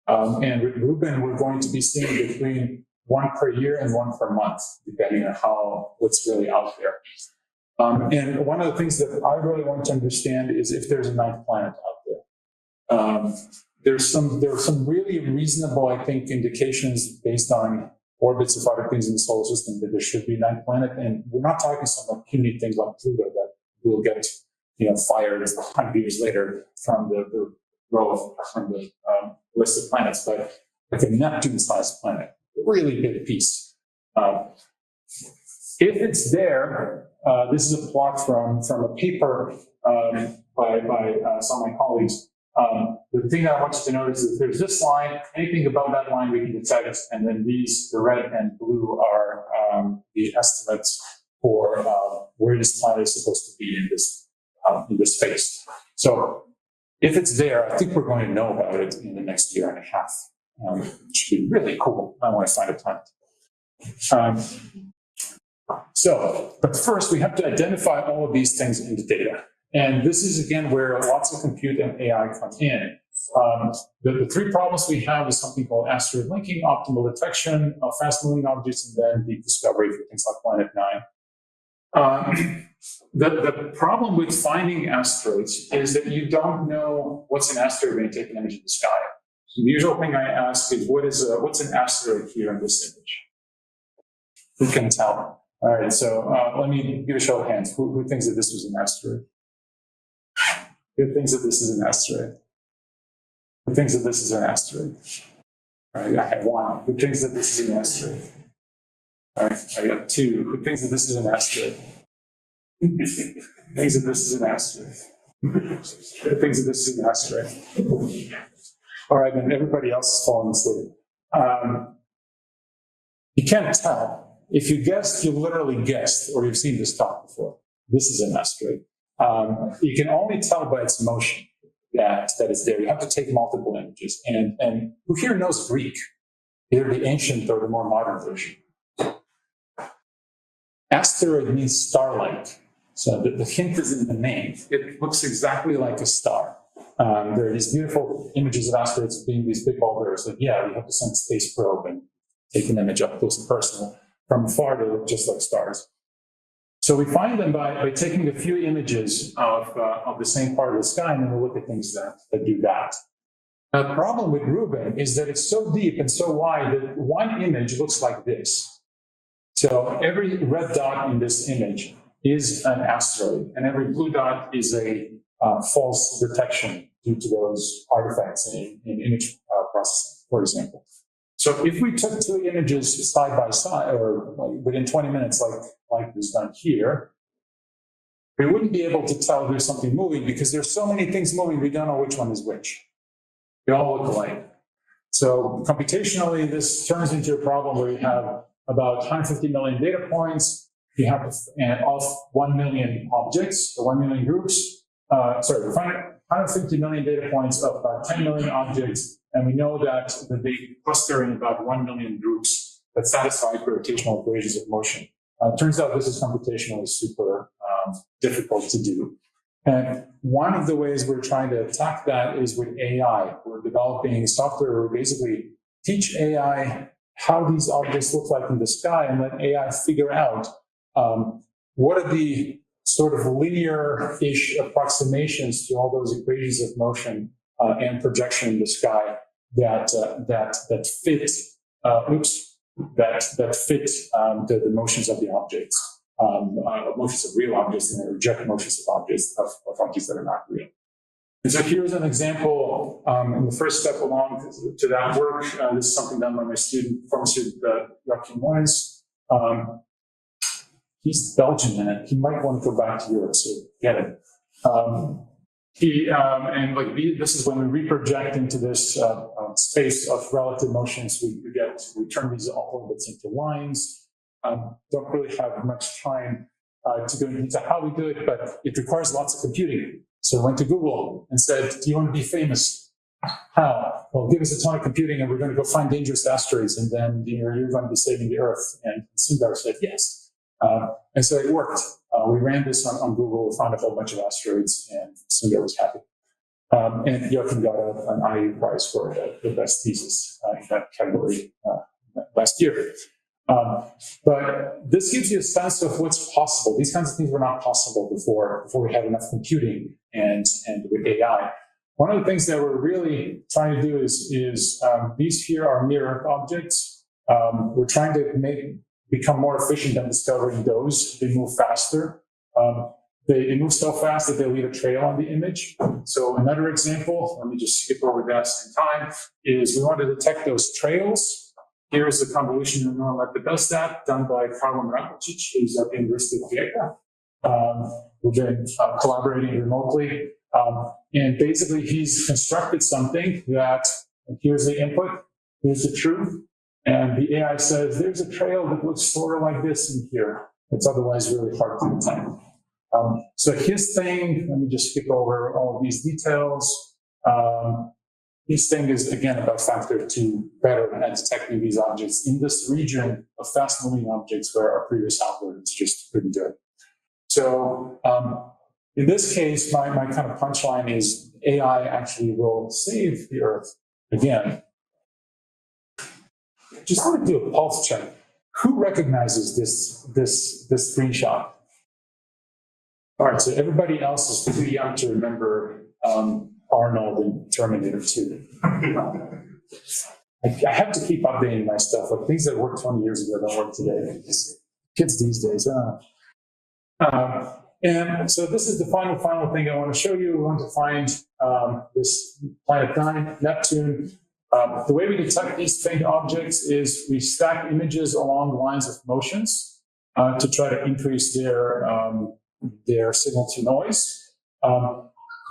And with Rubin, we're going to be seeing between 1 per year and 1 per month, depending on what's really out there. And one of the things that I really want to understand is if there's a 9th planet out there. There are some really reasonable, I think, indications based on orbits of other things in the solar system that there should be a 9th planet. And we're not talking some puny things like Pluto that will get fired 100 years later from the list of planets, but like a Neptune-sized planet, a really big piece. If it's there, this is a plot from a paper by some of my colleagues. The thing that I want you to notice is there's this line, anything above that line we can detect, and then these, the red and blue, are the estimates for where this planet is supposed to be in this space. So if it's there, I think we're going to know about it in the next year and a half. It should be really cool. I want to find a planet. But first we have to identify all of these things in the data. And this is, again, where lots of compute and AI come in. The three problems we have is something called asteroid linking, optimal detection of fast-moving objects, and then deep discovery for things like Planet 9. The problem with finding asteroids is that you don't know what's an asteroid when you take an image of the sky. So the usual thing I ask is, what's an asteroid here in this image? Who can tell? All right, so let me give a show of hands. Who thinks that this was an asteroid? Who thinks that this is an asteroid? Who thinks that this is an asteroid? All right, I have one. Who thinks that this is an asteroid? All right, I got two. Who thinks that this is an asteroid? Who thinks that this is an asteroid? Who thinks that this is an asteroid? All right, and everybody else is falling asleep. You can't tell. If you guessed, you literally guessed, or you've seen this talk before. This is an asteroid. You can only tell by its motion that it's there. You have to take multiple images. And who here knows Greek? Either the ancient or the more modern version. Asteroid means starlight. So the hint is in the name. It looks exactly like a star. There are these beautiful images of asteroids being these big boulders. Like, yeah, we have to send a space probe and take an image up close and personal. From afar, they look just like stars. So we find them by taking a few images of the same part of the sky, and then we look at things that do that. Now, the problem with Rubin is that it's so deep and so wide that one image looks like this. So every red dot in this image is an asteroid, and every blue dot is a false detection due to those artifacts in image processing, for example. So if we took two images side by side, or within 20 minutes, like was done here, we wouldn't be able to tell there's something moving because there's so many things moving, we don't know which one is which. They all look alike. So computationally, this turns into a problem where you have about 150 million data points. You have of 1 million objects, or 1 million groups. 150 million data points of about 10 million objects. And we know that they cluster in about 1 million groups that satisfy gravitational equations of motion. Turns out this is computationally super difficult to do. And one of the ways we're trying to attack that is with AI. We're developing software where we basically teach AI how these objects look like in the sky and let AI figure out what are the sort of linear-ish approximations to all those equations of motion and projection in the sky that fit the motions of the objects, motions of real objects, and they reject motions of objects that are not real. And so here's an example in the first step along to that work. This is something done by my former student, Joachim Moyes. He's Belgian, and he might want to go back to Europe, so get it. This is when we reproject into this space of relative motions. We turn these orbits into lines. Don't really have much time to go into how we do it, but it requires lots of computing. So I went to Google and said, "Do you want to be famous? How? Well, give us a ton of computing, and we're going to go find dangerous asteroids, and then you're going to be saving the Earth." And Sundar said, "Yes." And so it worked. We ran this on Google, found a whole bunch of asteroids, and Sundar was happy. And Joachim got an IU prize for the best thesis in that category last year. But this gives you a sense of what's possible. These kinds of things were not possible before we had enough computing and with AI. One of the things that we're really trying to do is these here are near-Earth objects. We're trying to become more efficient at discovering those. They move faster. They move so fast that they leave a trail on the image. So another example, let me just skip over that in time, is we want to detect those trails. Here is the convolutional neural net that does that, done by Karlo Mrakovic, who's at the University of Rijeka. We've been collaborating remotely. And basically, he's constructed something that, here's the input, here's the truth. And the AI says, there's a trail that looks sort of like this in here. It's otherwise really hard to detect. So his thing, let me just skip over all of these details. His thing is, again, about factor 2 better at detecting these objects in this region of fast-moving objects where our previous algorithms just couldn't do it. So in this case, my kind of punchline is AI actually will save the Earth again. Just want to do a pulse check. Who recognizes this screenshot? All right, so everybody else is too young to remember Arnold in Terminator 2. I have to keep updating my stuff. Like things that worked 20 years ago don't work today. Kids these days. And so this is the final thing I want to show you. We want to find this planet 9, Neptune. The way we detect these faint objects is we stack images along lines of motions to try to increase their signal to noise.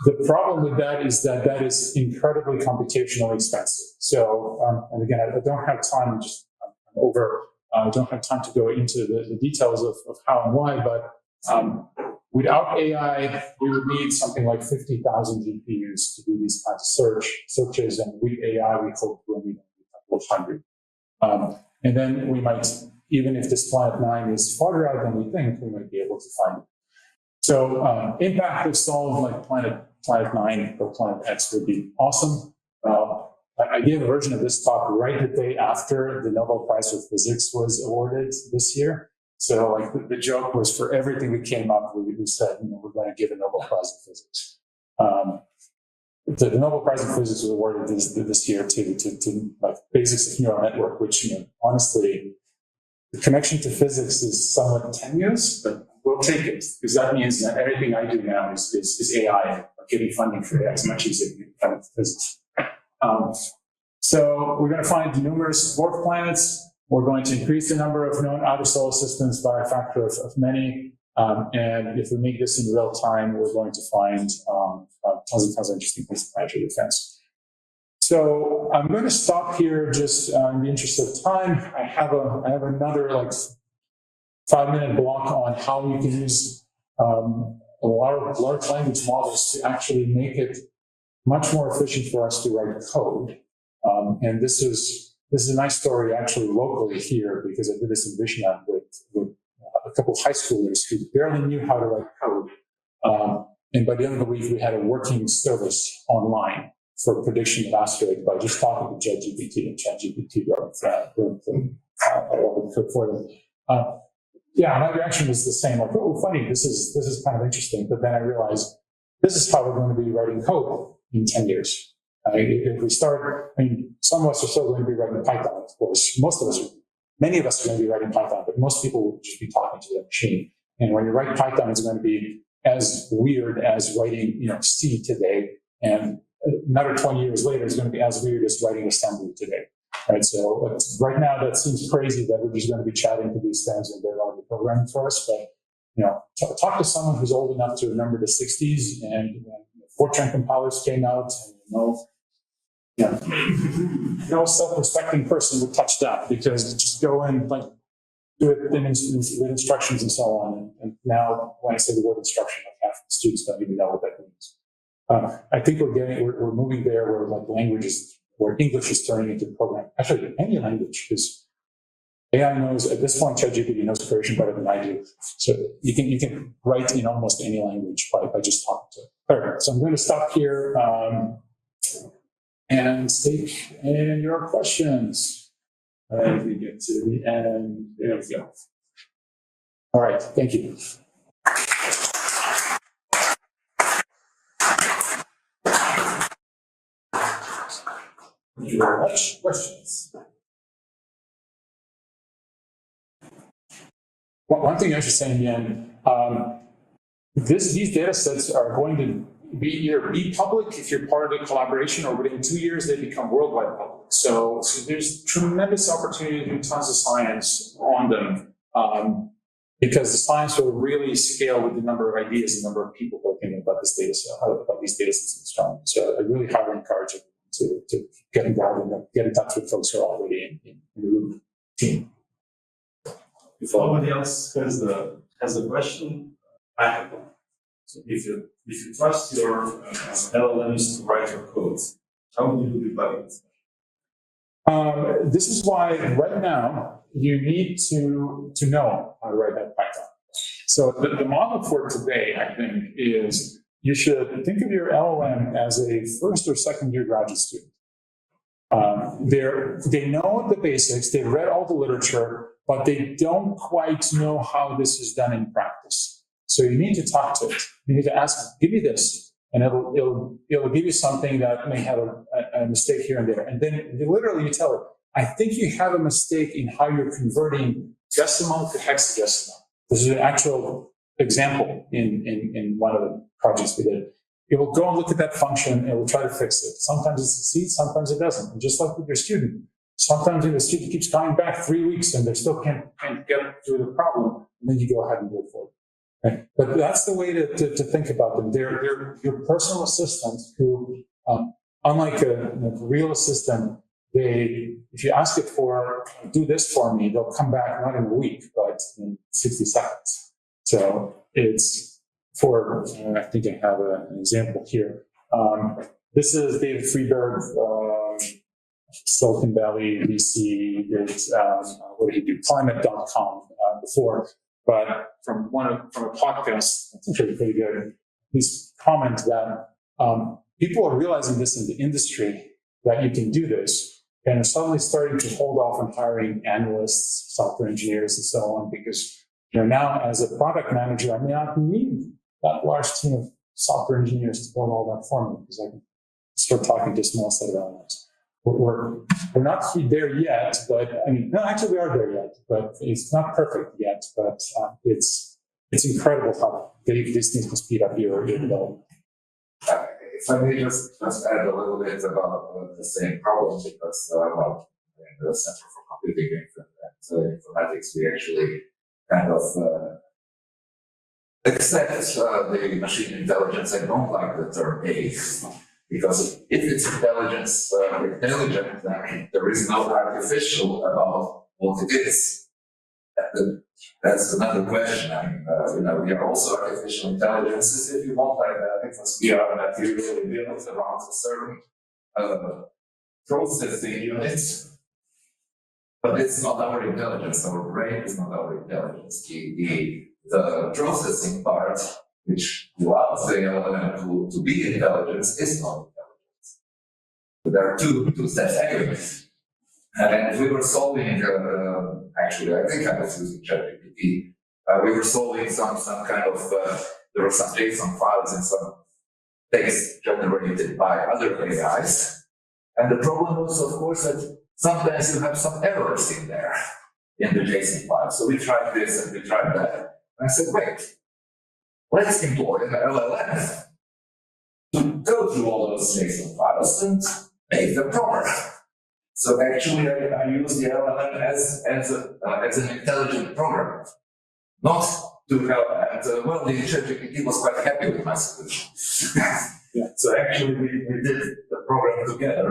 The problem with that is that is incredibly computationally expensive. So, and again, I don't have time, I don't have time to go into the details of how and why, but without AI, we would need something like 50,000 GPUs to do these kinds of searches, and with AI, we hope we'll need a couple of hundred. And then we might, even if this planet 9 is farther out than we think, we might be able to find it. So impact of solve like planet 9 or planet X would be awesome. I gave a version of this talk right the day after the Nobel Prize for Physics was awarded this year. So like the joke was for everything we came up with, we said, we're going to give a Nobel Prize in Physics. The Nobel Prize in Physics was awarded this year to like basics of neural network, which honestly, the connection to physics is somewhat tenuous, but we'll take it because that means that everything I do now is AI. Getting funding for AI is much easier than getting physics. So we're going to find numerous dwarf planets. We're going to increase the number of known outer solar systems by a factor of many. And if we make this in real time, we're going to find tons and tons of interesting things in planetary defense. So I'm going to stop here just in the interest of time. I have another like 5-minute block on how we can use large language models to actually make it much more efficient for us to write code. And this is a nice story actually locally here because I did this in Vishnu with a couple of high schoolers who barely knew how to write code. And by the end of the week, we had a working service online for prediction of asteroids by just talking to ChatGPT, and ChatGPT wrote the code for them. Yeah, my reaction was the same, like, oh, funny, this is kind of interesting. But then I realized this is how we're going to be writing code in 10 years. If we start, some of us are still going to be writing Python, of course. Many of us are going to be writing Python, but most people will just be talking to the machine. And when you write Python, it's going to be as weird as writing, C today. And another 20 years later, it's going to be as weird as writing assembly today. Right, so right now that seems crazy that we're just going to be chatting to these things and they're going to be programming for us. But talk to someone who's old enough to remember the 60s and when Fortran compilers came out, and no self-respecting person would touch that because just go and do it with instructions and so on. And now when I say the word instruction, like half the students don't even know what that means. I think we're moving there where English is turning into programming. Actually, any language, because AI knows, at this point, ChatGPT knows Persian better than I do. So you can write in almost any language by just talking to it. All right, so I'm going to stop here and take in your questions. As we get to the end, there we go. All right, thank you. Thank you very much. Questions? One thing I should say again, these data sets are going to either be public if you're part of the collaboration, or within 2 years they become worldwide public. So there's tremendous opportunity to do tons of science on them because the science will really scale with the number of ideas and number of people working about this data set, about these data sets in astronomy. So I really highly encourage you to get involved and get in touch with folks who are already in the Rubin team. If nobody else has a question, I have one. So if you trust your LLMs to write your code, how do you debug it? This is why right now you need to know how to write that Python. So the model for today, I think, is you should think of your LLM as a first or second year graduate student. They know the basics, they read all the literature, but they don't quite know how this is done in practice. So you need to talk to it. You need to ask, give me this, and it'll give you something that may have a mistake here and there. And then literally you tell it, I think you have a mistake in how you're converting decimal to hexadecimal. This is an actual example in one of the projects we did. It will go and look at that function and it will try to fix it. Sometimes it succeeds, sometimes it doesn't. And just like with your student, sometimes the student keeps coming back 3 weeks and they still can't get through the problem, and then you go ahead and do it for them. Right? But that's the way to think about them. They're your personal assistants who, unlike a real assistant, if you ask it for, do this for me, they'll come back not in a week, but in 60 seconds. So it's for, I think I have an example here. This is David Friedberg, Silicon Valley, VC, what did he do? Climate.com before. But from a podcast, that's actually pretty good. He's commented that people are realizing this in the industry, that you can do this, and are suddenly starting to hold off on hiring analysts, software engineers, and so on, because now as a product manager, I may not need that large team of software engineers to build all that for me, because I can start talking to a small set of elements. We're not there yet, but actually we are there yet, but it's not perfect yet. But it's incredible how these things can speed up your development. If I may just add a little bit about the same problem, because in the Center for Computing and Informatics, we actually kind of accept the machine intelligence. I don't like the term A. Because if it's intelligent, then there is no artificial about what it is. That's another question. We are also artificial intelligences, if you want, like that, because we are materially built around a certain processing units. But it's not our intelligence. Our brain is not our intelligence. The processing part, which allows the LLM to be intelligence, is not intelligence. So there are two steps anyway. And we were solving, actually, I think I was using ChatGPT. We were solving some kind of, there were some JSON files and some text generated by other AIs. And the problem was, of course, that sometimes you have some errors in there, in the JSON file. So we tried this and we tried that. And I said, wait, let's employ an LLM to go through all those JSON files and make them proper. So actually, I use the LLM as an intelligent programmer, not to help. And the ChatGPT was quite happy with my solution. Yeah. So actually, we did the program together,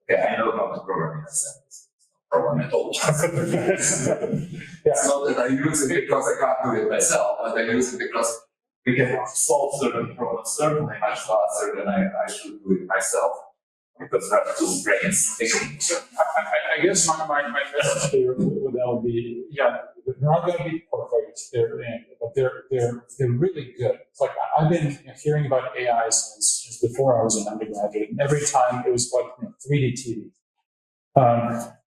and I know how to program in a sense. Problem at all. It's not that I use it because I can't do it myself, but I use it because we can solve certain problems certainly much faster than I should do it myself, because I have two brains thinking. I guess my message here would be, they're not going to be perfect, but they're really good. It's like I've been hearing about AI since before I was an undergraduate, and every time it was like 3D TV.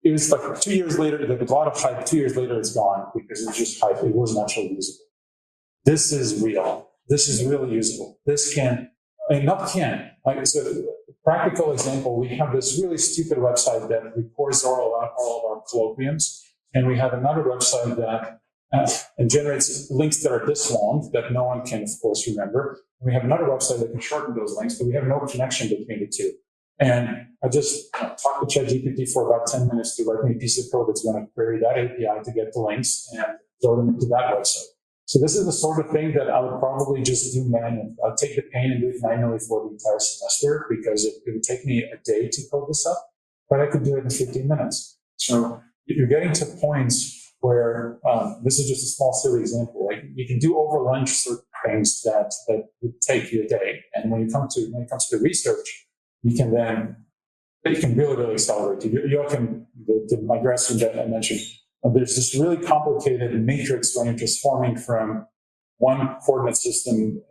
It was like 2 years later, there was a lot of hype. 2 years later, it's gone because it's just hype. It wasn't actually usable. This is real. This is really usable. This can, so practical example, we have this really stupid website that records all of our colloquiums. And we have another website that generates links that are this long that no one can, of course, remember. And we have another website that can shorten those links, but we have no connection between the two. And I just talked to ChatGPT for about 10 minutes to write me a piece of code that's going to query that API to get the links and throw them into that website. So this is the sort of thing that I would probably just do manually. I'll take the pain and do it manually for the entire semester, because it would take me a day to code this up, but I could do it in 15 minutes. So you're getting to points where this is just a small, silly example. Like you can do over lunch certain things that would take you a day, and when it comes to research, you can really, really accelerate. The migration that I mentioned, there's this really complicated matrix when you're transforming from one coordinate system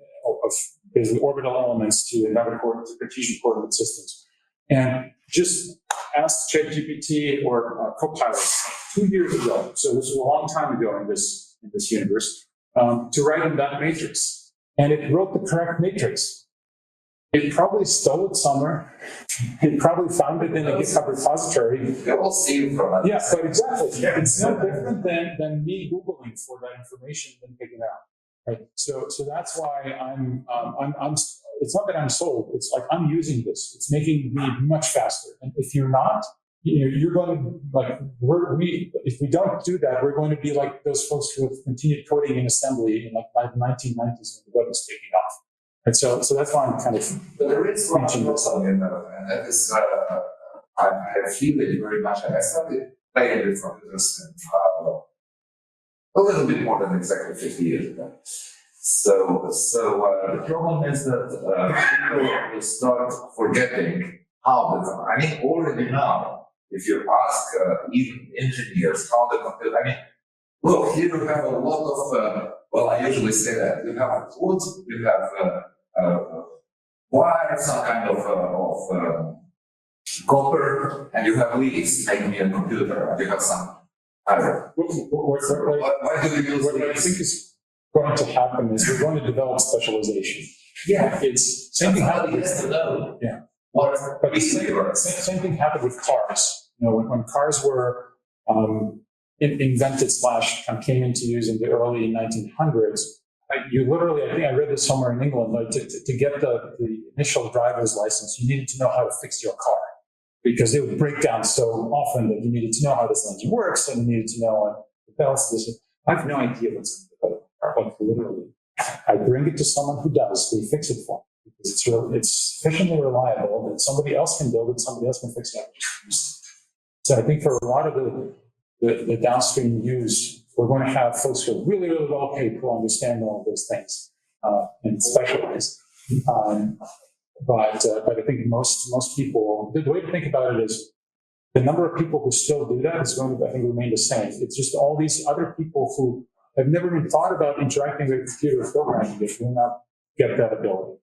of basically orbital elements to another Cartesian coordinate systems. And just ask ChatGPT or Copilot 2 years ago, so this was a long time ago in this universe, to write in that matrix. And it wrote the correct matrix. It probably stole it somewhere. It probably found it in a GitHub repository. They all see from it. Yeah, but exactly. It's no different than me Googling for that information and picking it out. Right. So that's why I'm it's not that I'm sold. It's like I'm using this. It's making me much faster. And if you're not, you're going to like if we don't do that, we're going to be like those folks who have continued coding in assembly in like the 1990s when the web was taking off. And so that's why I'm kind of. But there is one problem in and that is I feel it very much. I started playing with computers a little bit more than exactly 50 years ago. So the problem is that people will start forgetting how the. I mean, already now, if you ask even engineers how the computer. I mean, look, here you have a lot of. Well, I usually say that you have wood, you have wire, some kind of copper, and you have leaves making a computer, and you have some iron. Why do you use what I think is going to happen is we're going to develop specialization. Yeah, it's same thing happened. Yeah, but same thing happened with cars. When cars were invented / came into use in the early 1900s. You literally, I think I read this somewhere in England, like to get the initial driver's license, you needed to know how to fix your car because it would break down so often that you needed to know how this engine works and you needed to know the bells. I have no idea what's in the car, like literally. I bring it to someone who does, they fix it for me because it's sufficiently reliable that somebody else can build it, somebody else can fix it. So I think for a lot of the downstream use, we're going to have folks who are really, really well paid who understand all of those things and specialize. But I think most people, the way to think about it is the number of people who still do that is going to, I think, remain the same. It's just all these other people who have never even thought about interacting with a computer or programming it will not get that ability.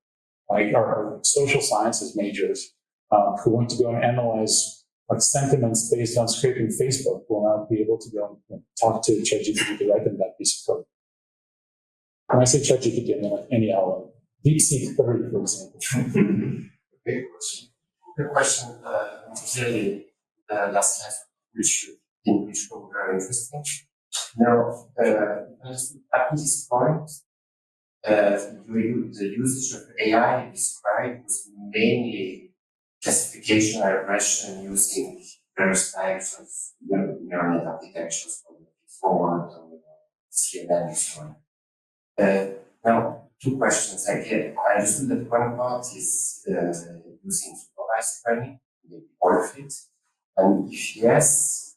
Like our social sciences majors who want to go and analyze like sentiments based on scraping Facebook will not be able to go and talk to ChatGPT to write them that piece of code. When I say ChatGPT, I mean like any LLM. DeepSeek 30, for example. Okay. The question clearly last time, which was very interesting. Now, at this point, the usage of AI described was mainly classification and regression using various types of neural net architectures, forward, CNN, and so on. Now, two questions. I understood that one part is using supervised learning, maybe all of it. And if yes,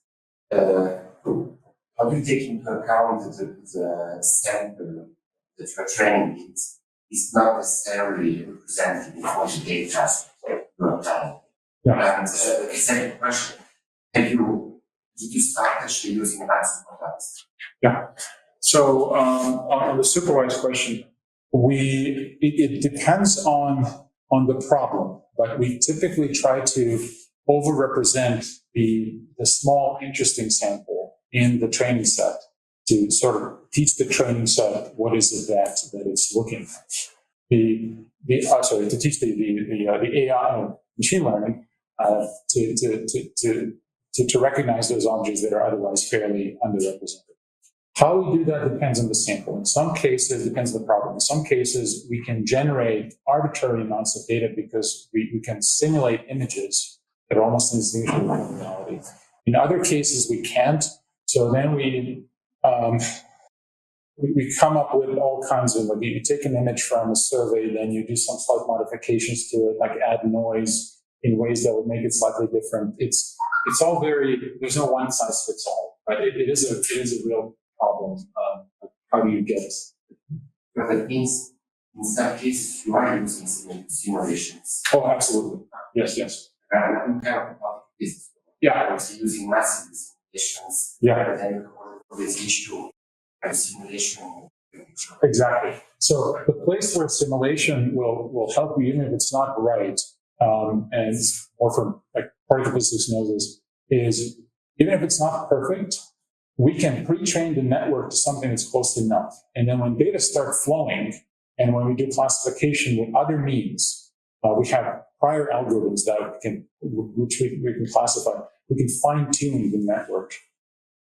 how do you take into account the sample that you are training it is not necessarily represented in all the data? Yeah. And the second question, did you start actually using advanced models? Yeah. So on the supervised question, it depends on the problem, but we typically try to overrepresent the small interesting sample in the training set to sort of teach the training set what is it that it's looking at. To teach the AI machine learning to recognize those objects that are otherwise fairly underrepresented. How we do that depends on the sample. In some cases, it depends on the problem. In some cases, we can generate arbitrary amounts of data because we can simulate images that are almost indistinguishable from reality. In other cases, we can't. So then we come up with all kinds of, like you take an image from a survey, then you do some slight modifications to it, like add noise in ways that would make it slightly different. It's all there's no one size fits all, right? It is a real problem. How do you get it? But that means in some cases you are using simulations. Oh, absolutely. Yes. I'm kind of about this. Yeah. Also using massive simulations. Yeah. But then this issue of simulation Exactly. So the place where simulation will help you, even if it's not right, and more from like particle physics knows this, is even if it's not perfect, we can pre-train the network to something that's close enough. And then when data start flowing, and when we do classification with other means, we have prior algorithms which we can classify. We can fine-tune the network.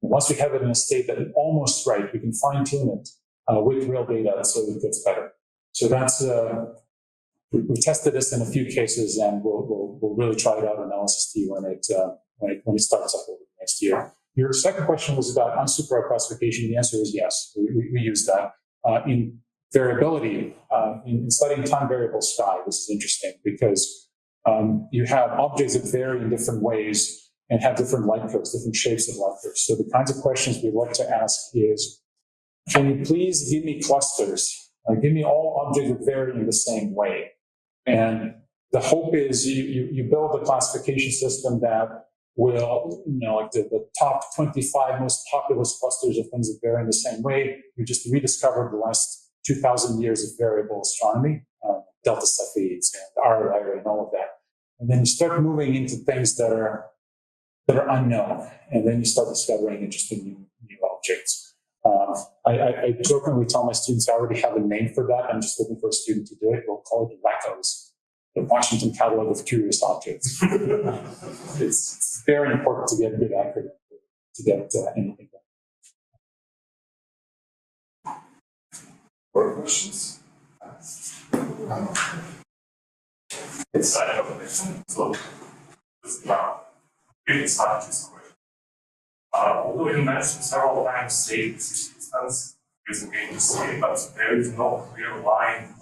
And once we have it in a state that is almost right, we can fine-tune it with real data so it gets better. So that's we tested this in a few cases, and we'll really try it out on LSST when it starts up over the next year. Your second question was about unsupervised classification. The answer is yes. We use that in variability. In studying time variable sky, this is interesting because you have objects that vary in different ways and have different light curves, different shapes of light curves. So the kinds of questions we love to ask is, can you please give me clusters? Give me all objects that vary in the same way. And the hope is you build a classification system that will, like the top 25 most populous clusters of things that vary in the same way. You just rediscovered the last 2,000 years of variable astronomy, delta Cepheids and RLI and all of that. And then you start moving into things that are unknown, and then you start discovering interesting new objects. I jokingly tell my students I already have a name for that. I'm just looking for a student to do it. We'll call it WACOs, the Washington Catalog of Curious Objects. It's very important to get a good acronym to get anything done. More questions? It's I have a question. So this is scientist question. Although you mentioned several times safe distance using HPC, but there is no clear line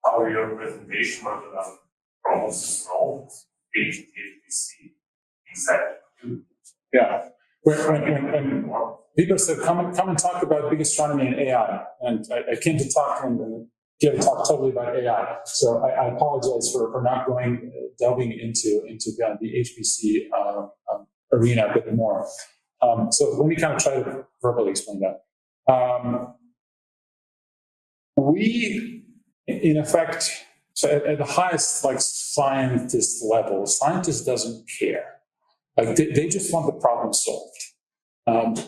how your presentation of the problems solved HPC exactly. Yeah. When people said, come and talk about big astronomy and AI, and I came to talk and give a talk totally about AI. So I apologize for not delving into the HPC arena a bit more. So let me kind of try to verbally explain that. We, in effect, so at the highest scientist level, scientist doesn't care. They just want the problem solved.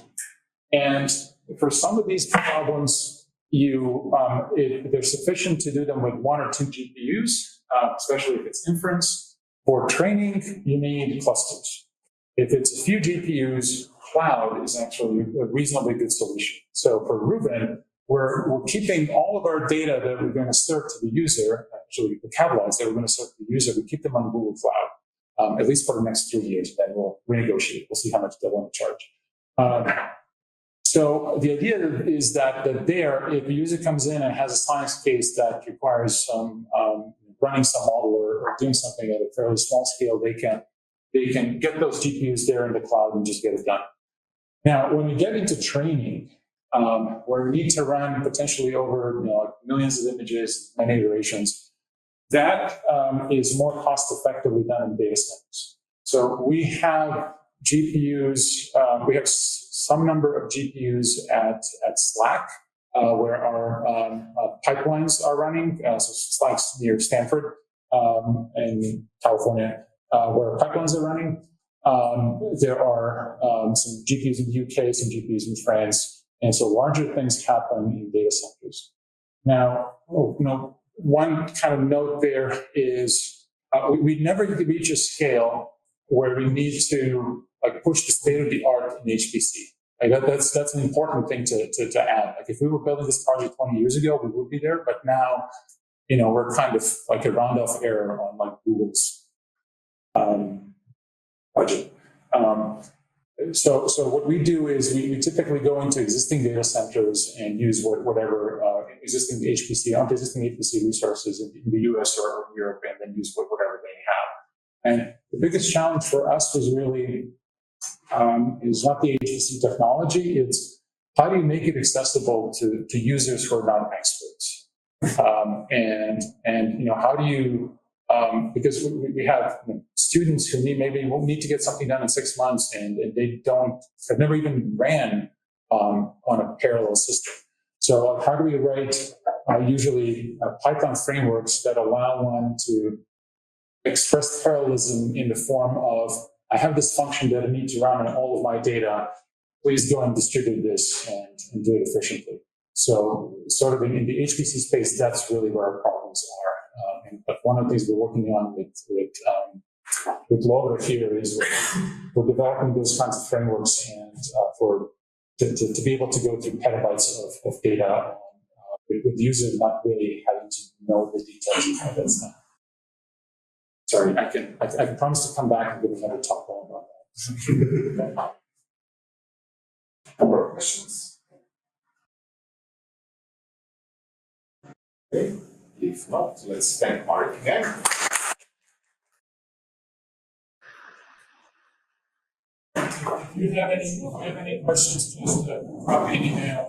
And for some of these problems, they're sufficient to do them with 1 or 2 GPUs, especially if it's inference. For training, you need clusters. If it's a few GPUs, cloud is actually a reasonably good solution. So for Rubin, we're keeping all of our data that we're going to serve to the user, actually the catalogs that we're going to serve to the user, we keep them on Google Cloud, at least for the next 3 years, then we'll renegotiate. We'll see how much they want to charge. So the idea is that there, if a user comes in and has a science case that requires some running some model or doing something at a fairly small scale, they can get those GPUs there in the cloud and just get it done. Now, when we get into training, where we need to run potentially over millions of images, many iterations, that is more cost effectively done in data centers. So we have GPUs, we have some number of GPUs at Slack, where our pipelines are running. So Slack's near Stanford in California, where pipelines are running. There are some GPUs in the UK, some GPUs in France, and so larger things happen in data centers. Now, one kind of note there is we never reach a scale where we need to push the state of the art in HPC. That's an important thing to add. If we were building this project 20 years ago, we would be there, but now, we're kind of like a round-off error on Google's budget. So what we do is we typically go into existing data centers and use whatever existing HPC resources in the US or Europe, and then use whatever they have. And the biggest challenge for us was really is not the HPC technology, it's how do you make it accessible to users who are not experts? And how do you because we have students who will need to get something done in 6 months, and they have never even ran on a parallel system. So how do we write usually Python frameworks that allow one to express parallelism in the form of, I have this function that I need to run on all of my data, please go and distribute this and do it efficiently. So sort of in the HPC space, that's really where our problems are. But one of the things we're working on with Lover here is we're developing those kinds of frameworks and to be able to go through petabytes of data with the user not really having to know the details of how that's done. Sorry, I can promise to come back and give another talk about that. More questions? Okay. If not, let's thank Mark again. If you have any questions, just drop me an email.